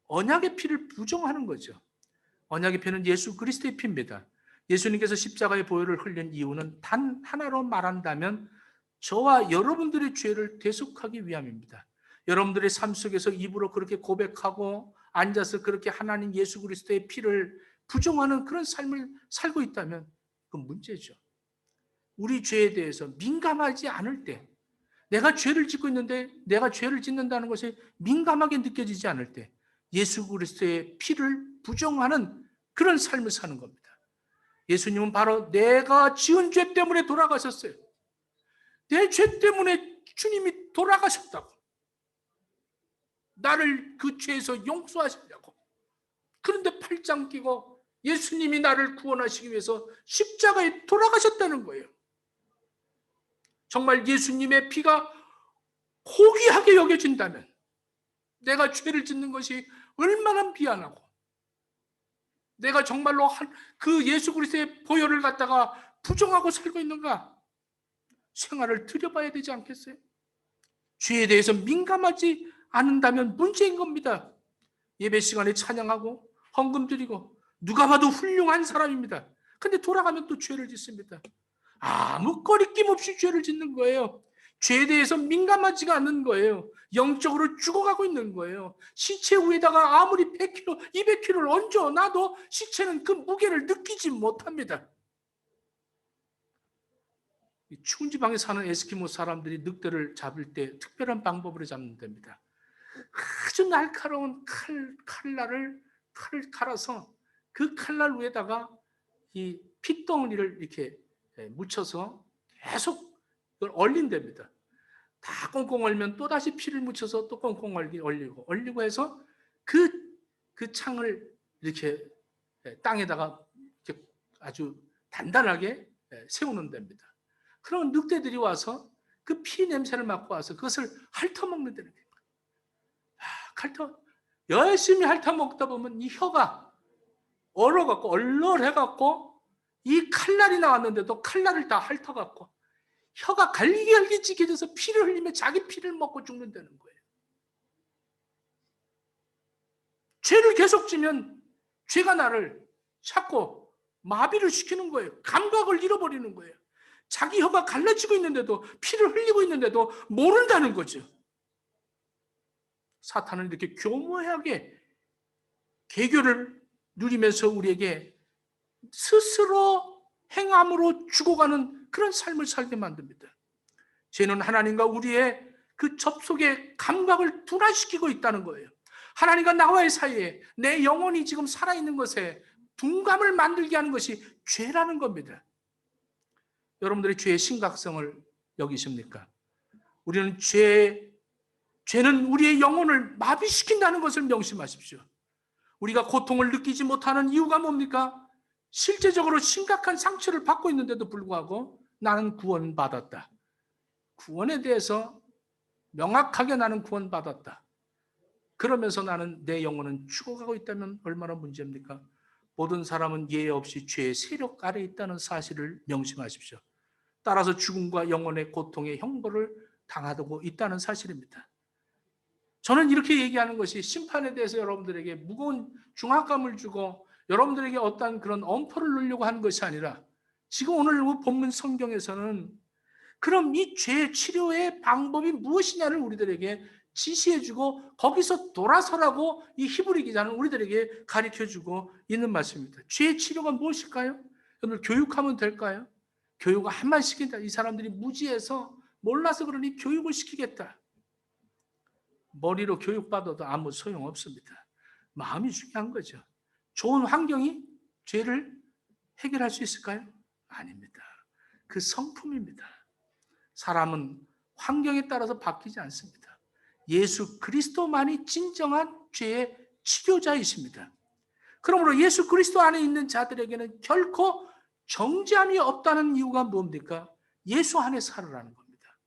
언약의 피를 부정하는 거죠. 언약의 피는 예수 그리스도의 피입니다. 예수님께서 십자가의 보혈을 흘린 이유는 단 하나로 말한다면 저와 여러분들의 죄를 대속하기 위함입니다. 여러분들의 삶 속에서 입으로 그렇게 고백하고 앉아서 그렇게 하나님 예수 그리스도의 피를 부정하는 그런 삶을 살고 있다면 그건 문제죠. 우리 죄에 대해서 민감하지 않을 때, 내가 죄를 짓고 있는데 내가 죄를 짓는다는 것이 민감하게 느껴지지 않을 때 예수 그리스도의 피를 부정하는 그런 삶을 사는 겁니다. 예수님은 바로 내가 지은 죄 때문에 돌아가셨어요. 내 죄 때문에 주님이 돌아가셨다고. 나를 그 죄에서 용서하시려고. 그런데 팔짱 끼고 예수님이 나를 구원하시기 위해서 십자가에 돌아가셨다는 거예요. 정말 예수님의 피가 고귀하게 여겨진다면 내가 죄를 짓는 것이 얼마나 미안하고 내가 정말로 그 예수 그리스도의 보혈을 갖다가 부정하고 살고 있는가 생활을 들여봐야 되지 않겠어요? 죄에 대해서 민감하지 않는다면 문제인 겁니다. 예배 시간에 찬양하고 헌금 드리고 누가 봐도 훌륭한 사람입니다. 근데 돌아가면 또 죄를 짓습니다. 아무 거리낌 없이 죄를 짓는 거예요. 죄에 대해서 민감하지가 않는 거예요. 영적으로 죽어가고 있는 거예요. 시체 위에다가 아무리 100kg, 200kg를 얹어놔도 시체는 그 무게를 느끼지 못합니다. 추운 지방에 사는 에스키모 사람들이 늑대를 잡을 때 특별한 방법으로 잡는답니다. 아주 날카로운 칼날을 갈아서 그 칼날 위에다가 이 핏덩어리를 이렇게 묻혀서 계속 그걸 얼린답니다. 다 꽁꽁 얼면 또다시 피를 묻혀서 또 꽁꽁 얼리고 해서 그 창을 이렇게 땅에다가 이렇게 아주 단단하게 세우는 됩니다. 그럼 늑대들이 와서 그 피 냄새를 맡고 와서 그것을 핥아먹는다는 거예요. 열심히 핥아먹다 보면 이 혀가 얼어갖고 얼얼해갖고 이 칼날이 나왔는데도 칼날을 다 핥아갖고 혀가 갈기갈기지게져서 피를 흘리며 자기 피를 먹고 죽는다는 거예요. 죄를 계속 지면 죄가 나를 자꾸 마비를 시키는 거예요. 감각을 잃어버리는 거예요. 자기 혀가 갈라지고 있는데도, 피를 흘리고 있는데도 모른다는 거죠. 사탄은 이렇게 교묘하게 계교를 누리면서 우리에게 스스로 행함으로 죽어가는 그런 삶을 살게 만듭니다. 죄는 하나님과 우리의 그 접속의 감각을 둔화시키고 있다는 거예요. 하나님과 나와의 사이에 내 영혼이 지금 살아있는 것에 둔감을 만들게 하는 것이 죄라는 겁니다. 여러분들이 죄의 심각성을 여기십니까? 우리는 죄는 우리의 영혼을 마비시킨다는 것을 명심하십시오. 우리가 고통을 느끼지 못하는 이유가 뭡니까? 실제적으로 심각한 상처를 받고 있는데도 불구하고 나는 구원받았다. 구원에 대해서 명확하게 나는 구원받았다. 그러면서 나는 내 영혼은 죽어가고 있다면 얼마나 문제입니까? 모든 사람은 예외 없이 죄의 세력 아래 있다는 사실을 명심하십시오. 따라서 죽음과 영혼의 고통의 형벌을 당하고 있다는 사실입니다. 저는 이렇게 얘기하는 것이 심판에 대해서 여러분들에게 무거운 중압감을 주고 여러분들에게 어떤 그런 엄포를 넣으려고 하는 것이 아니라 지금 오늘 본문 성경에서는 그럼 이 죄 치료의 방법이 무엇이냐를 우리들에게 지시해주고 거기서 돌아서라고 이 히브리 기자는 우리들에게 가르쳐주고 있는 말씀입니다. 죄의 치료가 무엇일까요? 여러분 교육하면 될까요? 교육을 한번 시킨다. 이 사람들이 무지해서 몰라서 그러니 교육을 시키겠다. 머리로 교육받아도 아무 소용없습니다. 마음이 중요한 거죠. 좋은 환경이 죄를 해결할 수 있을까요? 아닙니다. 그 성품입니다. 사람은 환경에 따라서 바뀌지 않습니다. 예수 그리스도만이 진정한 죄의 치료자이십니다. 그러므로 예수 그리스도 안에 있는 자들에게는 결코 정죄함이 없다는 이유가 뭡니까? 예수 안에 살으라는 겁니다.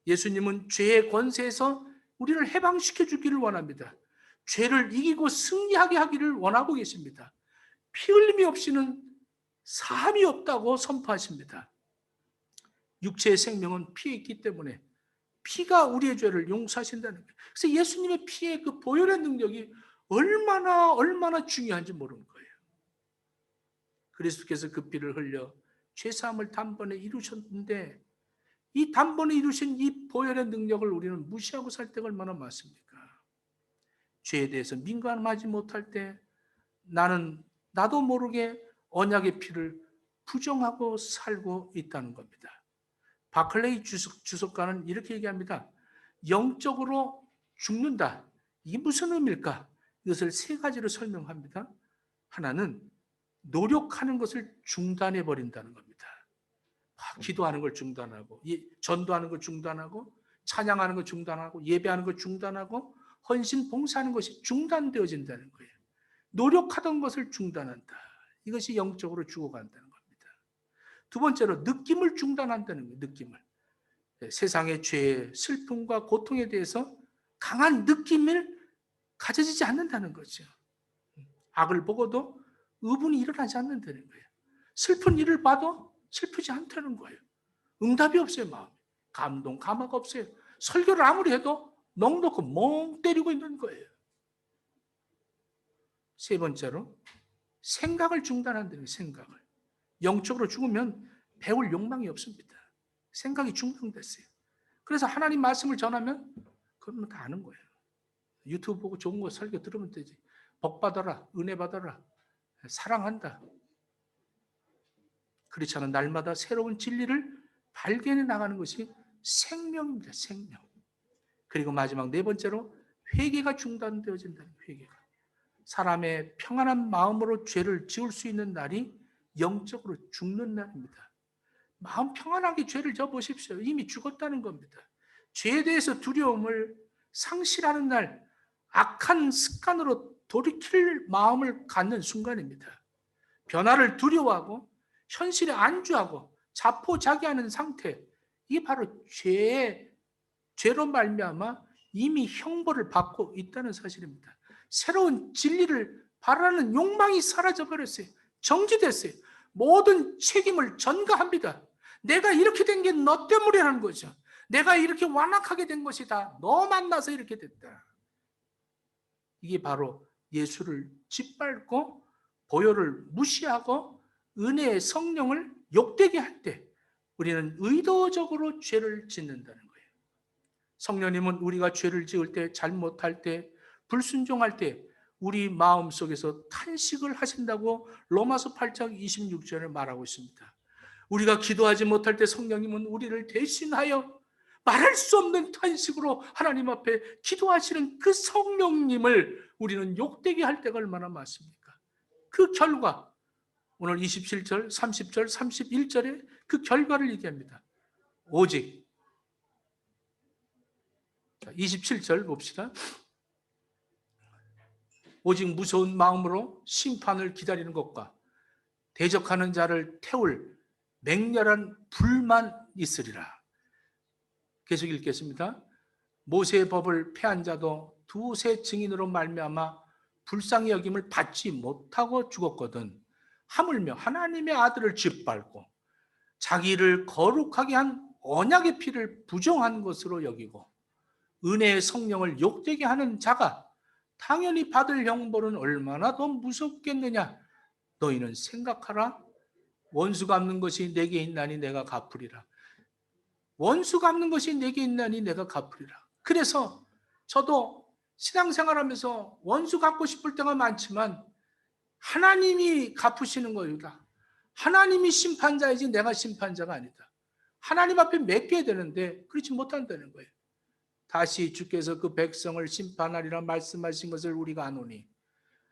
예수님은 죄의 권세에서 우리를 해방시켜 주기를 원합니다. 죄를 이기고 승리하게 하기를 원하고 계십니다. 피 흘림이 없이는 사함이 없다고 선포하십니다. 육체의 생명은 피에 있기 때문에 피가 우리의 죄를 용서하신다는 거예요. 그래서 예수님의 피의 그 보혈의 능력이 얼마나 중요한지 모르는 거예요. 그리스도께서 그 피를 흘려 죄사함을 단번에 이루셨는데 이 단번에 이루신 이 보혈의 능력을 우리는 무시하고 살 때가 얼마나 많습니까? 죄에 대해서 민감하지 못할 때 나도 모르게 언약의 피를 부정하고 살고 있다는 겁니다. 바클레이 주석가는 이렇게 얘기합니다. 영적으로 죽는다. 이게 무슨 의미일까? 이것을 세 가지로 설명합니다. 하나는 노력하는 것을 중단해 버린다는 겁니다. 기도하는 걸 중단하고, 전도하는 걸 중단하고, 찬양하는 걸 중단하고, 예배하는 걸 중단하고, 헌신 봉사하는 것이 중단되어진다는 거예요. 노력하던 것을 중단한다. 이것이 영적으로 죽어간다는 겁니다. 두 번째로 느낌을 중단한다는 거예요. 느낌을. 세상의 죄의 슬픔과 고통에 대해서 강한 느낌을 가져지지 않는다는 거죠. 악을 보고도 의분이 일어나지 않는다는 거예요. 슬픈 일을 봐도 슬프지 않다는 거예요. 응답이 없어요. 마음에. 감동, 감화가 없어요. 설교를 아무리 해도 넋놓고 멍 때리고 있는 거예요. 세 번째로 생각을 중단한다는 거예요. 생각을. 영적으로 죽으면 배울 욕망이 없습니다. 생각이 중단됐어요. 그래서 하나님 말씀을 전하면 그러면 다 아는 거예요. 유튜브 보고 좋은 거 설교 들으면 되지. 복 받아라, 은혜 받아라, 사랑한다. 그렇지 않은 날마다 새로운 진리를 발견해 나가는 것이 생명입니다. 생명. 그리고 마지막 네 번째로 회개가 중단되어진다는 회개가. 사람의 평안한 마음으로 죄를 지을 수 있는 날이 영적으로 죽는 날입니다. 마음 평안하게 죄를 져보십시오. 이미 죽었다는 겁니다. 죄에 대해서 두려움을 상실하는 날, 악한 습관으로 돌이킬 마음을 갖는 순간입니다. 변화를 두려워하고 현실에 안주하고 자포자기하는 상태, 이게 바로 죄로 말미암아 이미 형벌을 받고 있다는 사실입니다. 새로운 진리를 바라는 욕망이 사라져버렸어요. 정지됐어요. 모든 책임을 전가합니다. 내가 이렇게 된 게 너 때문이라는 거죠. 내가 이렇게 완악하게 된 것이 다 너 만나서 이렇게 됐다. 이게 바로 예수를 짓밟고 보혈을 무시하고 은혜의 성령을 욕되게 할 때 우리는 의도적으로 죄를 짓는다는 거예요. 성령님은 우리가 죄를 지을 때, 잘못할 때, 불순종할 때 우리 마음속에서 탄식을 하신다고 로마서 8장 26절에 말하고 있습니다. 우리가 기도하지 못할 때 성령님은 우리를 대신하여 말할 수 없는 탄식으로 하나님 앞에 기도하시는 그 성령님을 우리는 욕되게 할 때가 얼마나 많습니까? 그 결과, 오늘 27절, 30절, 31절에 그 결과를 얘기합니다. 오직 27절 봅시다. 오직 무서운 마음으로 심판을 기다리는 것과 대적하는 자를 태울 맹렬한 불만 있으리라. 계속 읽겠습니다. 모세의 법을 폐한 자도 두세 증인으로 말미암아 불쌍히 여김을 받지 못하고 죽었거든. 하물며 하나님의 아들을 짓밟고 자기를 거룩하게 한 언약의 피를 부정한 것으로 여기고 은혜의 성령을 욕되게 하는 자가 당연히 받을 형벌은 얼마나 더 무섭겠느냐. 너희는 생각하라. 원수 갚는 것이 내게 있나니 내가 갚으리라. 원수 갚는 것이 내게 있나니 내가 갚으리라. 그래서 저도 신앙생활하면서 원수 갚고 싶을 때가 많지만 하나님이 갚으시는 거이다. 하나님이 심판자이지 내가 심판자가 아니다. 하나님 앞에 맡겨야 되는데 그렇지 못한다는 거예요. 다시 주께서 그 백성을 심판하리라 말씀하신 것을 우리가 아노니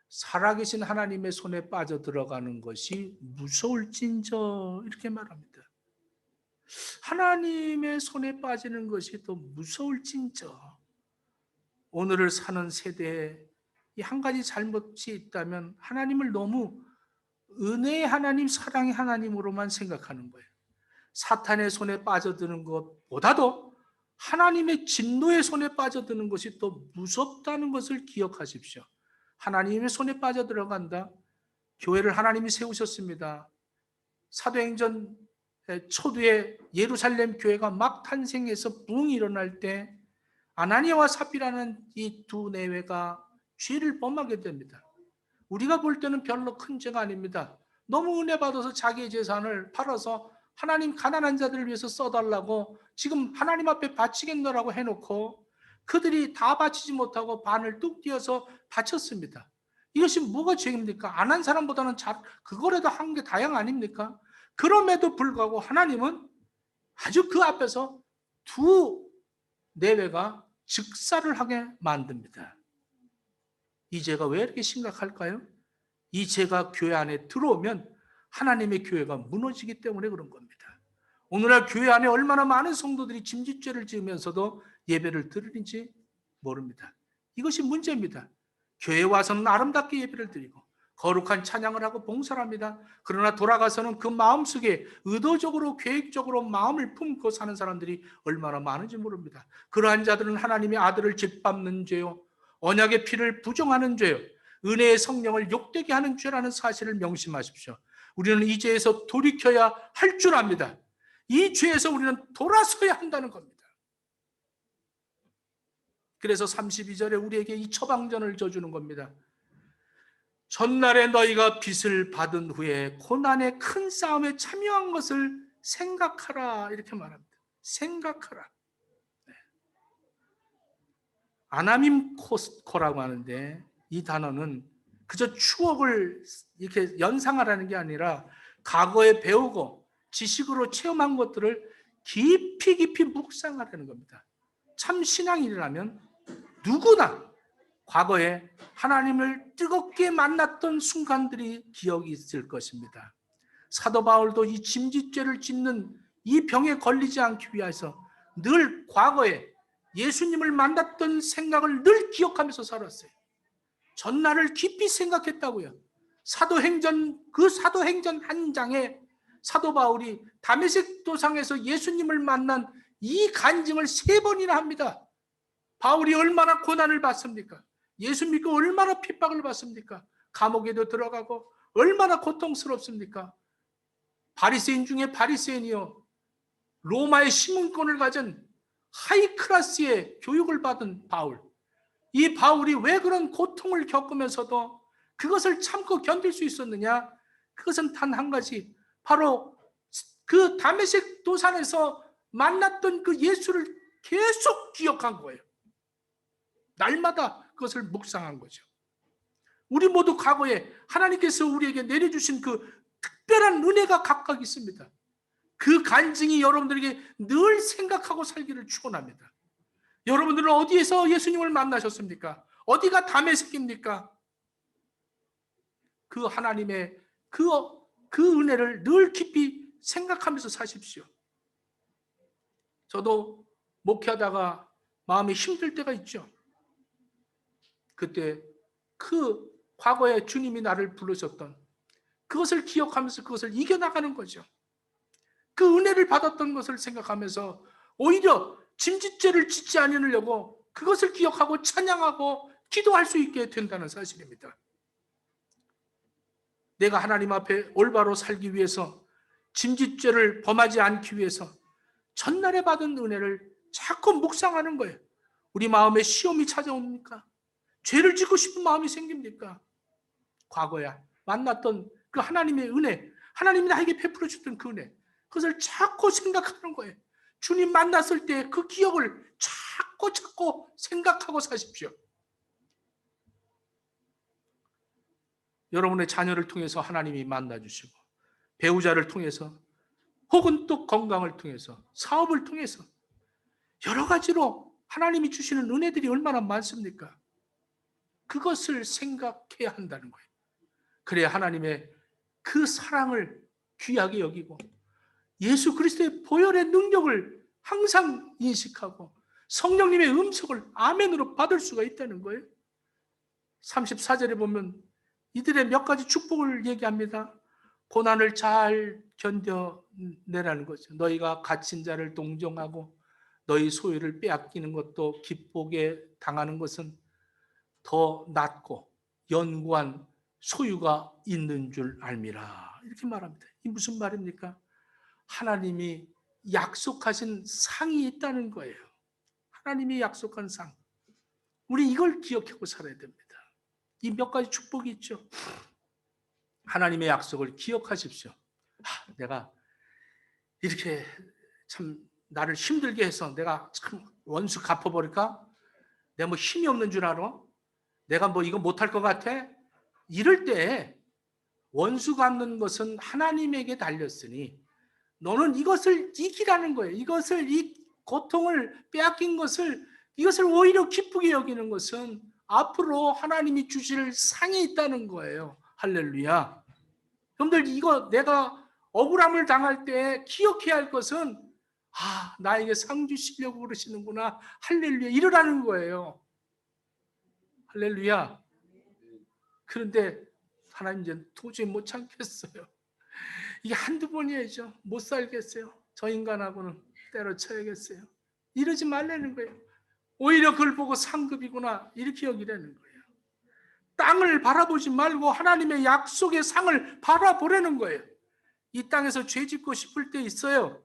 살아계신 하나님의 손에 빠져 들어가는 것이 무서울진저, 이렇게 말합니다. 하나님의 손에 빠지는 것이 더 무서울진저. 오늘을 사는 세대에 이 한 가지 잘못이 있다면 하나님을 너무 은혜의 하나님, 사랑의 하나님으로만 생각하는 거예요. 사탄의 손에 빠져드는 것보다도 하나님의 진노의 손에 빠져드는 것이 더 무섭다는 것을 기억하십시오. 하나님의 손에 빠져들어간다. 교회를 하나님이 세우셨습니다. 사도행전 초두에 예루살렘 교회가 막 탄생해서 부흥이 일어날 때 아나니아와 삽비라는 이 두 내외가 죄를 범하게 됩니다. 우리가 볼 때는 별로 큰 죄가 아닙니다. 너무 은혜 받아서 자기의 재산을 팔아서 하나님 가난한 자들을 위해서 써달라고 지금 하나님 앞에 바치겠노라고 해놓고 그들이 다 바치지 못하고 반을 뚝 띄어서 바쳤습니다. 이것이 뭐가 죄입니까? 안 한 사람보다는 그거라도 한 게 다양 아닙니까? 그럼에도 불구하고 하나님은 아주 그 앞에서 두 내외가 즉사를 하게 만듭니다. 이 죄가 왜 이렇게 심각할까요? 이 죄가 교회 안에 들어오면 하나님의 교회가 무너지기 때문에 그런 겁니다. 오늘날 교회 안에 얼마나 많은 성도들이 짐짓죄를 지으면서도 예배를 드리는지 모릅니다. 이것이 문제입니다. 교회에 와서는 아름답게 예배를 드리고 거룩한 찬양을 하고 봉사를 합니다. 그러나 돌아가서는 그 마음속에 의도적으로 계획적으로 마음을 품고 사는 사람들이 얼마나 많은지 모릅니다. 그러한 자들은 하나님의 아들을 짓밟는 죄요, 언약의 피를 부정하는 죄요, 은혜의 성령을 욕되게 하는 죄라는 사실을 명심하십시오. 우리는 이 죄에서 돌이켜야 할 줄 압니다. 이 죄에서 우리는 돌아서야 한다는 겁니다. 그래서 32절에 우리에게 이 처방전을 줘주는 겁니다. 전날에 너희가 빚을 받은 후에 고난의 큰 싸움에 참여한 것을 생각하라, 이렇게 말합니다. 생각하라. 네. 아나밈코라고 하는데 이 단어는 그저 추억을 이렇게 연상하라는 게 아니라 과거에 배우고 지식으로 체험한 것들을 깊이 깊이 묵상하라는 겁니다. 참 신앙인이라면 누구나 과거에 하나님을 뜨겁게 만났던 순간들이 기억이 있을 것입니다. 사도 바울도 이 짐짓죄를 짓는 이 병에 걸리지 않기 위해서 늘 과거에 예수님을 만났던 생각을 늘 기억하면서 살았어요. 전날을 깊이 생각했다고요. 사도행전 한 장에 사도 바울이 다메섹 도상에서 예수님을 만난 이 간증을 3번이나 합니다. 바울이 얼마나 고난을 받습니까? 예수 믿고 얼마나 핍박을 받습니까? 감옥에도 들어가고 얼마나 고통스럽습니까? 바리새인 중에 바리새인이요, 로마의 시민권을 가진 하이 클래스의 교육을 받은 바울, 이 바울이 왜 그런 고통을 겪으면서도 그것을 참고 견딜 수 있었느냐? 그것은 단 한 가지, 바로 그 다메섹 도산에서 만났던 그 예수를 계속 기억한 거예요. 날마다 그것을 묵상한 거죠. 우리 모두 과거에 하나님께서 우리에게 내려주신 그 특별한 은혜가 각각 있습니다. 그 간증이 여러분들에게 늘 생각하고 살기를 축원합니다. 여러분들은 어디에서 예수님을 만나셨습니까? 어디가 다메섹입니까? 그 하나님의 그 은혜를 늘 깊이 생각하면서 사십시오. 저도 목회하다가 마음이 힘들 때가 있죠. 그때 그 과거에 주님이 나를 부르셨던 그것을 기억하면서 그것을 이겨나가는 거죠. 그 은혜를 받았던 것을 생각하면서 오히려 짐짓죄를 짓지 않으려고 그것을 기억하고 찬양하고 기도할 수 있게 된다는 사실입니다. 내가 하나님 앞에 올바로 살기 위해서, 짐짓죄를 범하지 않기 위해서 전날에 받은 은혜를 자꾸 묵상하는 거예요. 우리 마음에 시험이 찾아옵니까? 죄를 짓고 싶은 마음이 생깁니까? 과거에 만났던 그 하나님의 은혜, 하나님이 나에게 베풀어 줬던 그 은혜, 그것을 자꾸 생각하는 거예요. 주님 만났을 때 그 기억을 자꾸 생각하고 사십시오. 여러분의 자녀를 통해서 하나님이 만나주시고, 배우자를 통해서, 혹은 또 건강을 통해서, 사업을 통해서 여러 가지로 하나님이 주시는 은혜들이 얼마나 많습니까? 그것을 생각해야 한다는 거예요. 그래야 하나님의 그 사랑을 귀하게 여기고 예수 그리스도의 보혈의 능력을 항상 인식하고 성령님의 음성을 아멘으로 받을 수가 있다는 거예요. 34절에 보면 이들의 몇 가지 축복을 얘기합니다. 고난을 잘 견뎌내라는 거죠. 너희가 갇힌 자를 동정하고 너희 소유를 빼앗기는 것도 기쁘게 당하는 것은 더 낫고 연구한 소유가 있는 줄 알미라. 이렇게 말합니다. 이 무슨 말입니까? 하나님이 약속하신 상이 있다는 거예요. 하나님이 약속한 상. 우리 이걸 기억하고 살아야 됩니다. 이 몇 가지 축복이 있죠. 하나님의 약속을 기억하십시오. 내가 이렇게 참 나를 힘들게 해서 내가 참 원수 갚아버릴까? 내가 뭐 힘이 없는 줄 알아? 내가 뭐 이거 못할 것 같아? 이럴 때 원수 갚는 것은 하나님에게 달렸으니 너는 이것을 이기라는 거예요. 이 고통을 빼앗긴 것을, 이것을 오히려 기쁘게 여기는 것은 앞으로 하나님이 주실 상이 있다는 거예요. 할렐루야. 여러분들, 이거 내가 억울함을 당할 때 기억해야 할 것은 나에게 상 주시려고 그러시는구나. 할렐루야. 이러라는 거예요. 할렐루야. 그런데 하나님 이제 도저히 못 참겠어요. 이게 한두 번이죠. 못 살겠어요. 저 인간하고는 때려쳐야겠어요. 이러지 말라는 거예요. 오히려 그걸 보고 상급이구나 이렇게 여기라는 거예요. 땅을 바라보지 말고 하나님의 약속의 상을 바라보라는 거예요. 이 땅에서 죄 짓고 싶을 때 있어요.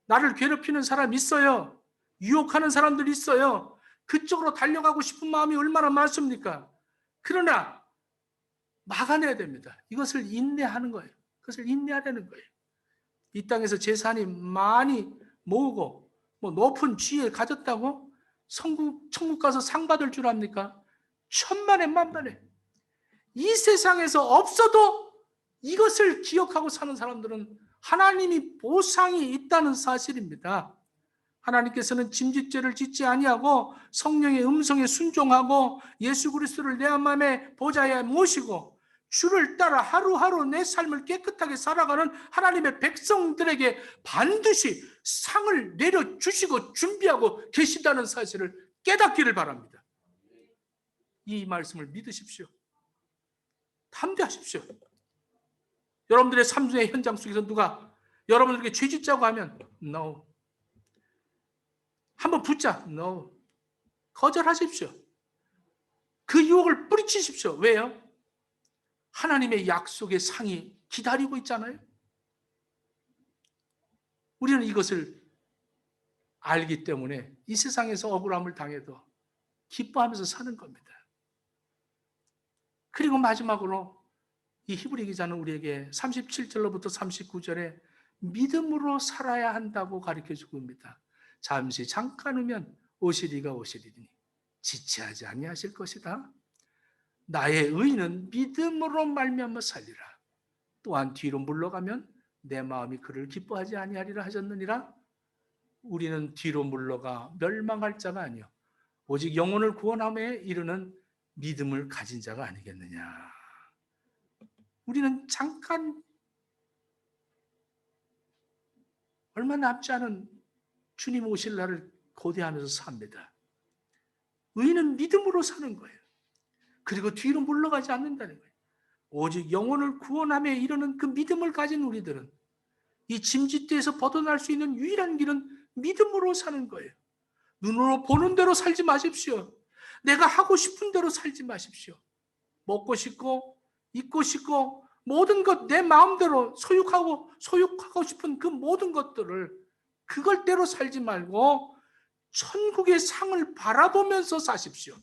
나를 괴롭히는 사람 있어요. 유혹하는 사람들 있어요. 그쪽으로 달려가고 싶은 마음이 얼마나 많습니까? 그러나 막아내야 됩니다. 이것을 인내하는 거예요. 그것을 인내하려는 거예요. 이 땅에서 재산이 많이 모으고 뭐 높은 지위를 가졌다고 천국 가서 상 받을 줄 압니까? 천만에 만만에. 이 세상에서 없어도 이것을 기억하고 사는 사람들은 하나님이 보상이 있다는 사실입니다. 하나님께서는 짐짓죄를 짓지 아니하고 성령의 음성에 순종하고 예수 그리스도를 내 마음의 보좌에 모시고 주를 따라 하루하루 내 삶을 깨끗하게 살아가는 하나님의 백성들에게 반드시 상을 내려주시고 준비하고 계시다는 사실을 깨닫기를 바랍니다. 이 말씀을 믿으십시오. 담대하십시오. 여러분들의 삶의 현장 속에서 누가 여러분들에게 죄 짓자고 하면 No. 한번 붙자. No. 거절하십시오. 그 유혹을 뿌리치십시오. 왜요? 하나님의 약속의 상이 기다리고 있잖아요. 우리는 이것을 알기 때문에 이 세상에서 억울함을 당해도 기뻐하면서 사는 겁니다. 그리고 마지막으로 이 히브리 기자는 우리에게 37절로부터 39절에 믿음으로 살아야 한다고 가르쳐주고 있습니다. 잠시 잠깐 후면 오시리가 오시리니 지체하지 아니하실 것이다. 나의 의인은 믿음으로 말미암아 살리라. 또한 뒤로 물러가면 내 마음이 그를 기뻐하지 아니하리라 하셨느니라. 우리는 뒤로 물러가 멸망할 자가 아니요 오직 영혼을 구원함에 이르는 믿음을 가진 자가 아니겠느냐. 우리는 잠깐 얼마 남지 않은 주님 오실 날을 고대하면서 삽니다. 의인은 믿음으로 사는 거예요. 그리고 뒤로 물러가지 않는다는 거예요. 오직 영혼을 구원함에 이르는 그 믿음을 가진 우리들은 이 짐짓대에서 벗어날 수 있는 유일한 길은 믿음으로 사는 거예요. 눈으로 보는 대로 살지 마십시오. 내가 하고 싶은 대로 살지 마십시오. 먹고 싶고 입고 싶고 모든 것 내 마음대로 소유하고 싶은 그 모든 것들을 그걸대로 살지 말고 천국의 상을 바라보면서 사십시오.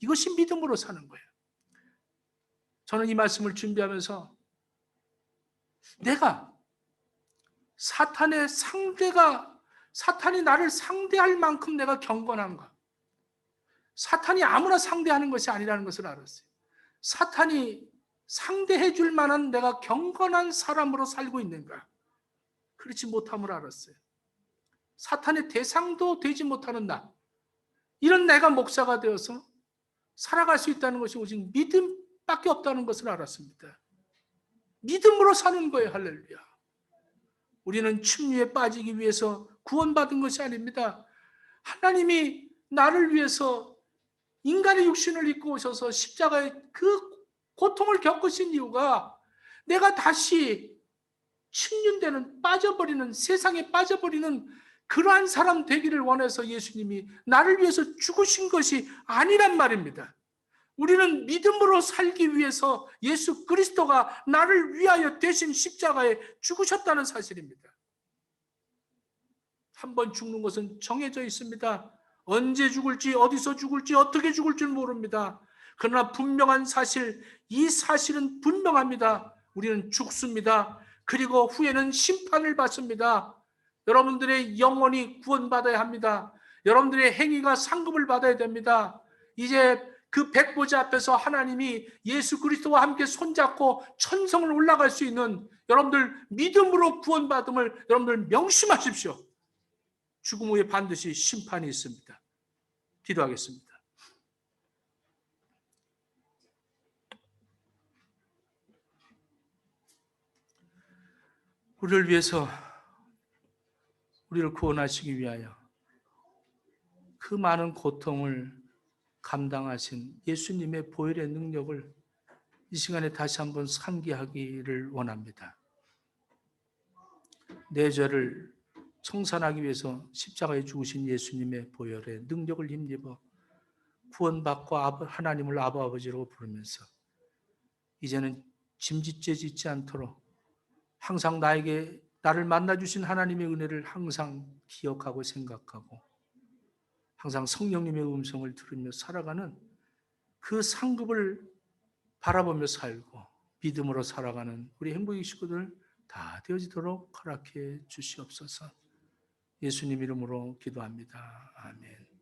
이것이 믿음으로 사는 거예요. 저는 이 말씀을 준비하면서 내가 사탄이 나를 상대할 만큼 내가 경건한가? 사탄이 아무나 상대하는 것이 아니라는 것을 알았어요. 사탄이 상대해 줄 만한 내가 경건한 사람으로 살고 있는가? 그렇지 못함을 알았어요. 사탄의 대상도 되지 못하는 나, 이런 내가 목사가 되어서 살아갈 수 있다는 것이 오직 믿음밖에 없다는 것을 알았습니다. 믿음으로 사는 거예요. 할렐루야. 우리는 침류에 빠지기 위해서 구원받은 것이 아닙니다. 하나님이 나를 위해서 인간의 육신을 입고 오셔서 십자가의 그 고통을 겪으신 이유가 내가 다시 침륜되는, 빠져버리는, 세상에 빠져버리는 그러한 사람 되기를 원해서 예수님이 나를 위해서 죽으신 것이 아니란 말입니다. 우리는 믿음으로 살기 위해서 예수 그리스도가 나를 위하여 대신 십자가에 죽으셨다는 사실입니다. 한 번 죽는 것은 정해져 있습니다. 언제 죽을지, 어디서 죽을지, 어떻게 죽을지 모릅니다. 그러나 분명한 사실, 이 사실은 분명합니다. 우리는 죽습니다. 그리고 후에는 심판을 받습니다. 여러분들의 영혼이 구원받아야 합니다. 여러분들의 행위가 상급을 받아야 됩니다. 이제 그 백보자 앞에서 하나님이 예수 그리스도와 함께 손잡고 천성을 올라갈 수 있는 여러분들 믿음으로 구원받음을 여러분들 명심하십시오. 죽음 후에 반드시 심판이 있습니다. 기도하겠습니다. 우리를 위해서 우리를 구원하시기 위하여 그 많은 고통을 감당하신 예수님의 보혈의 능력을 이 시간에 다시 한번 상기하기를 원합니다. 내 죄를 청산하기 위해서 십자가에 죽으신 예수님의 보혈의 능력을 힘입어 구원받고 하나님을 아버지로 부르면서 이제는 짐짓죄 짓지 않도록 항상 나를 만나주신 하나님의 은혜를 항상 기억하고 생각하고 항상 성령님의 음성을 들으며 살아가는 그 상급을 바라보며 살고 믿음으로 살아가는 우리 행복의 식구들 다 되어지도록 허락해 주시옵소서. 예수님 이름으로 기도합니다. 아멘.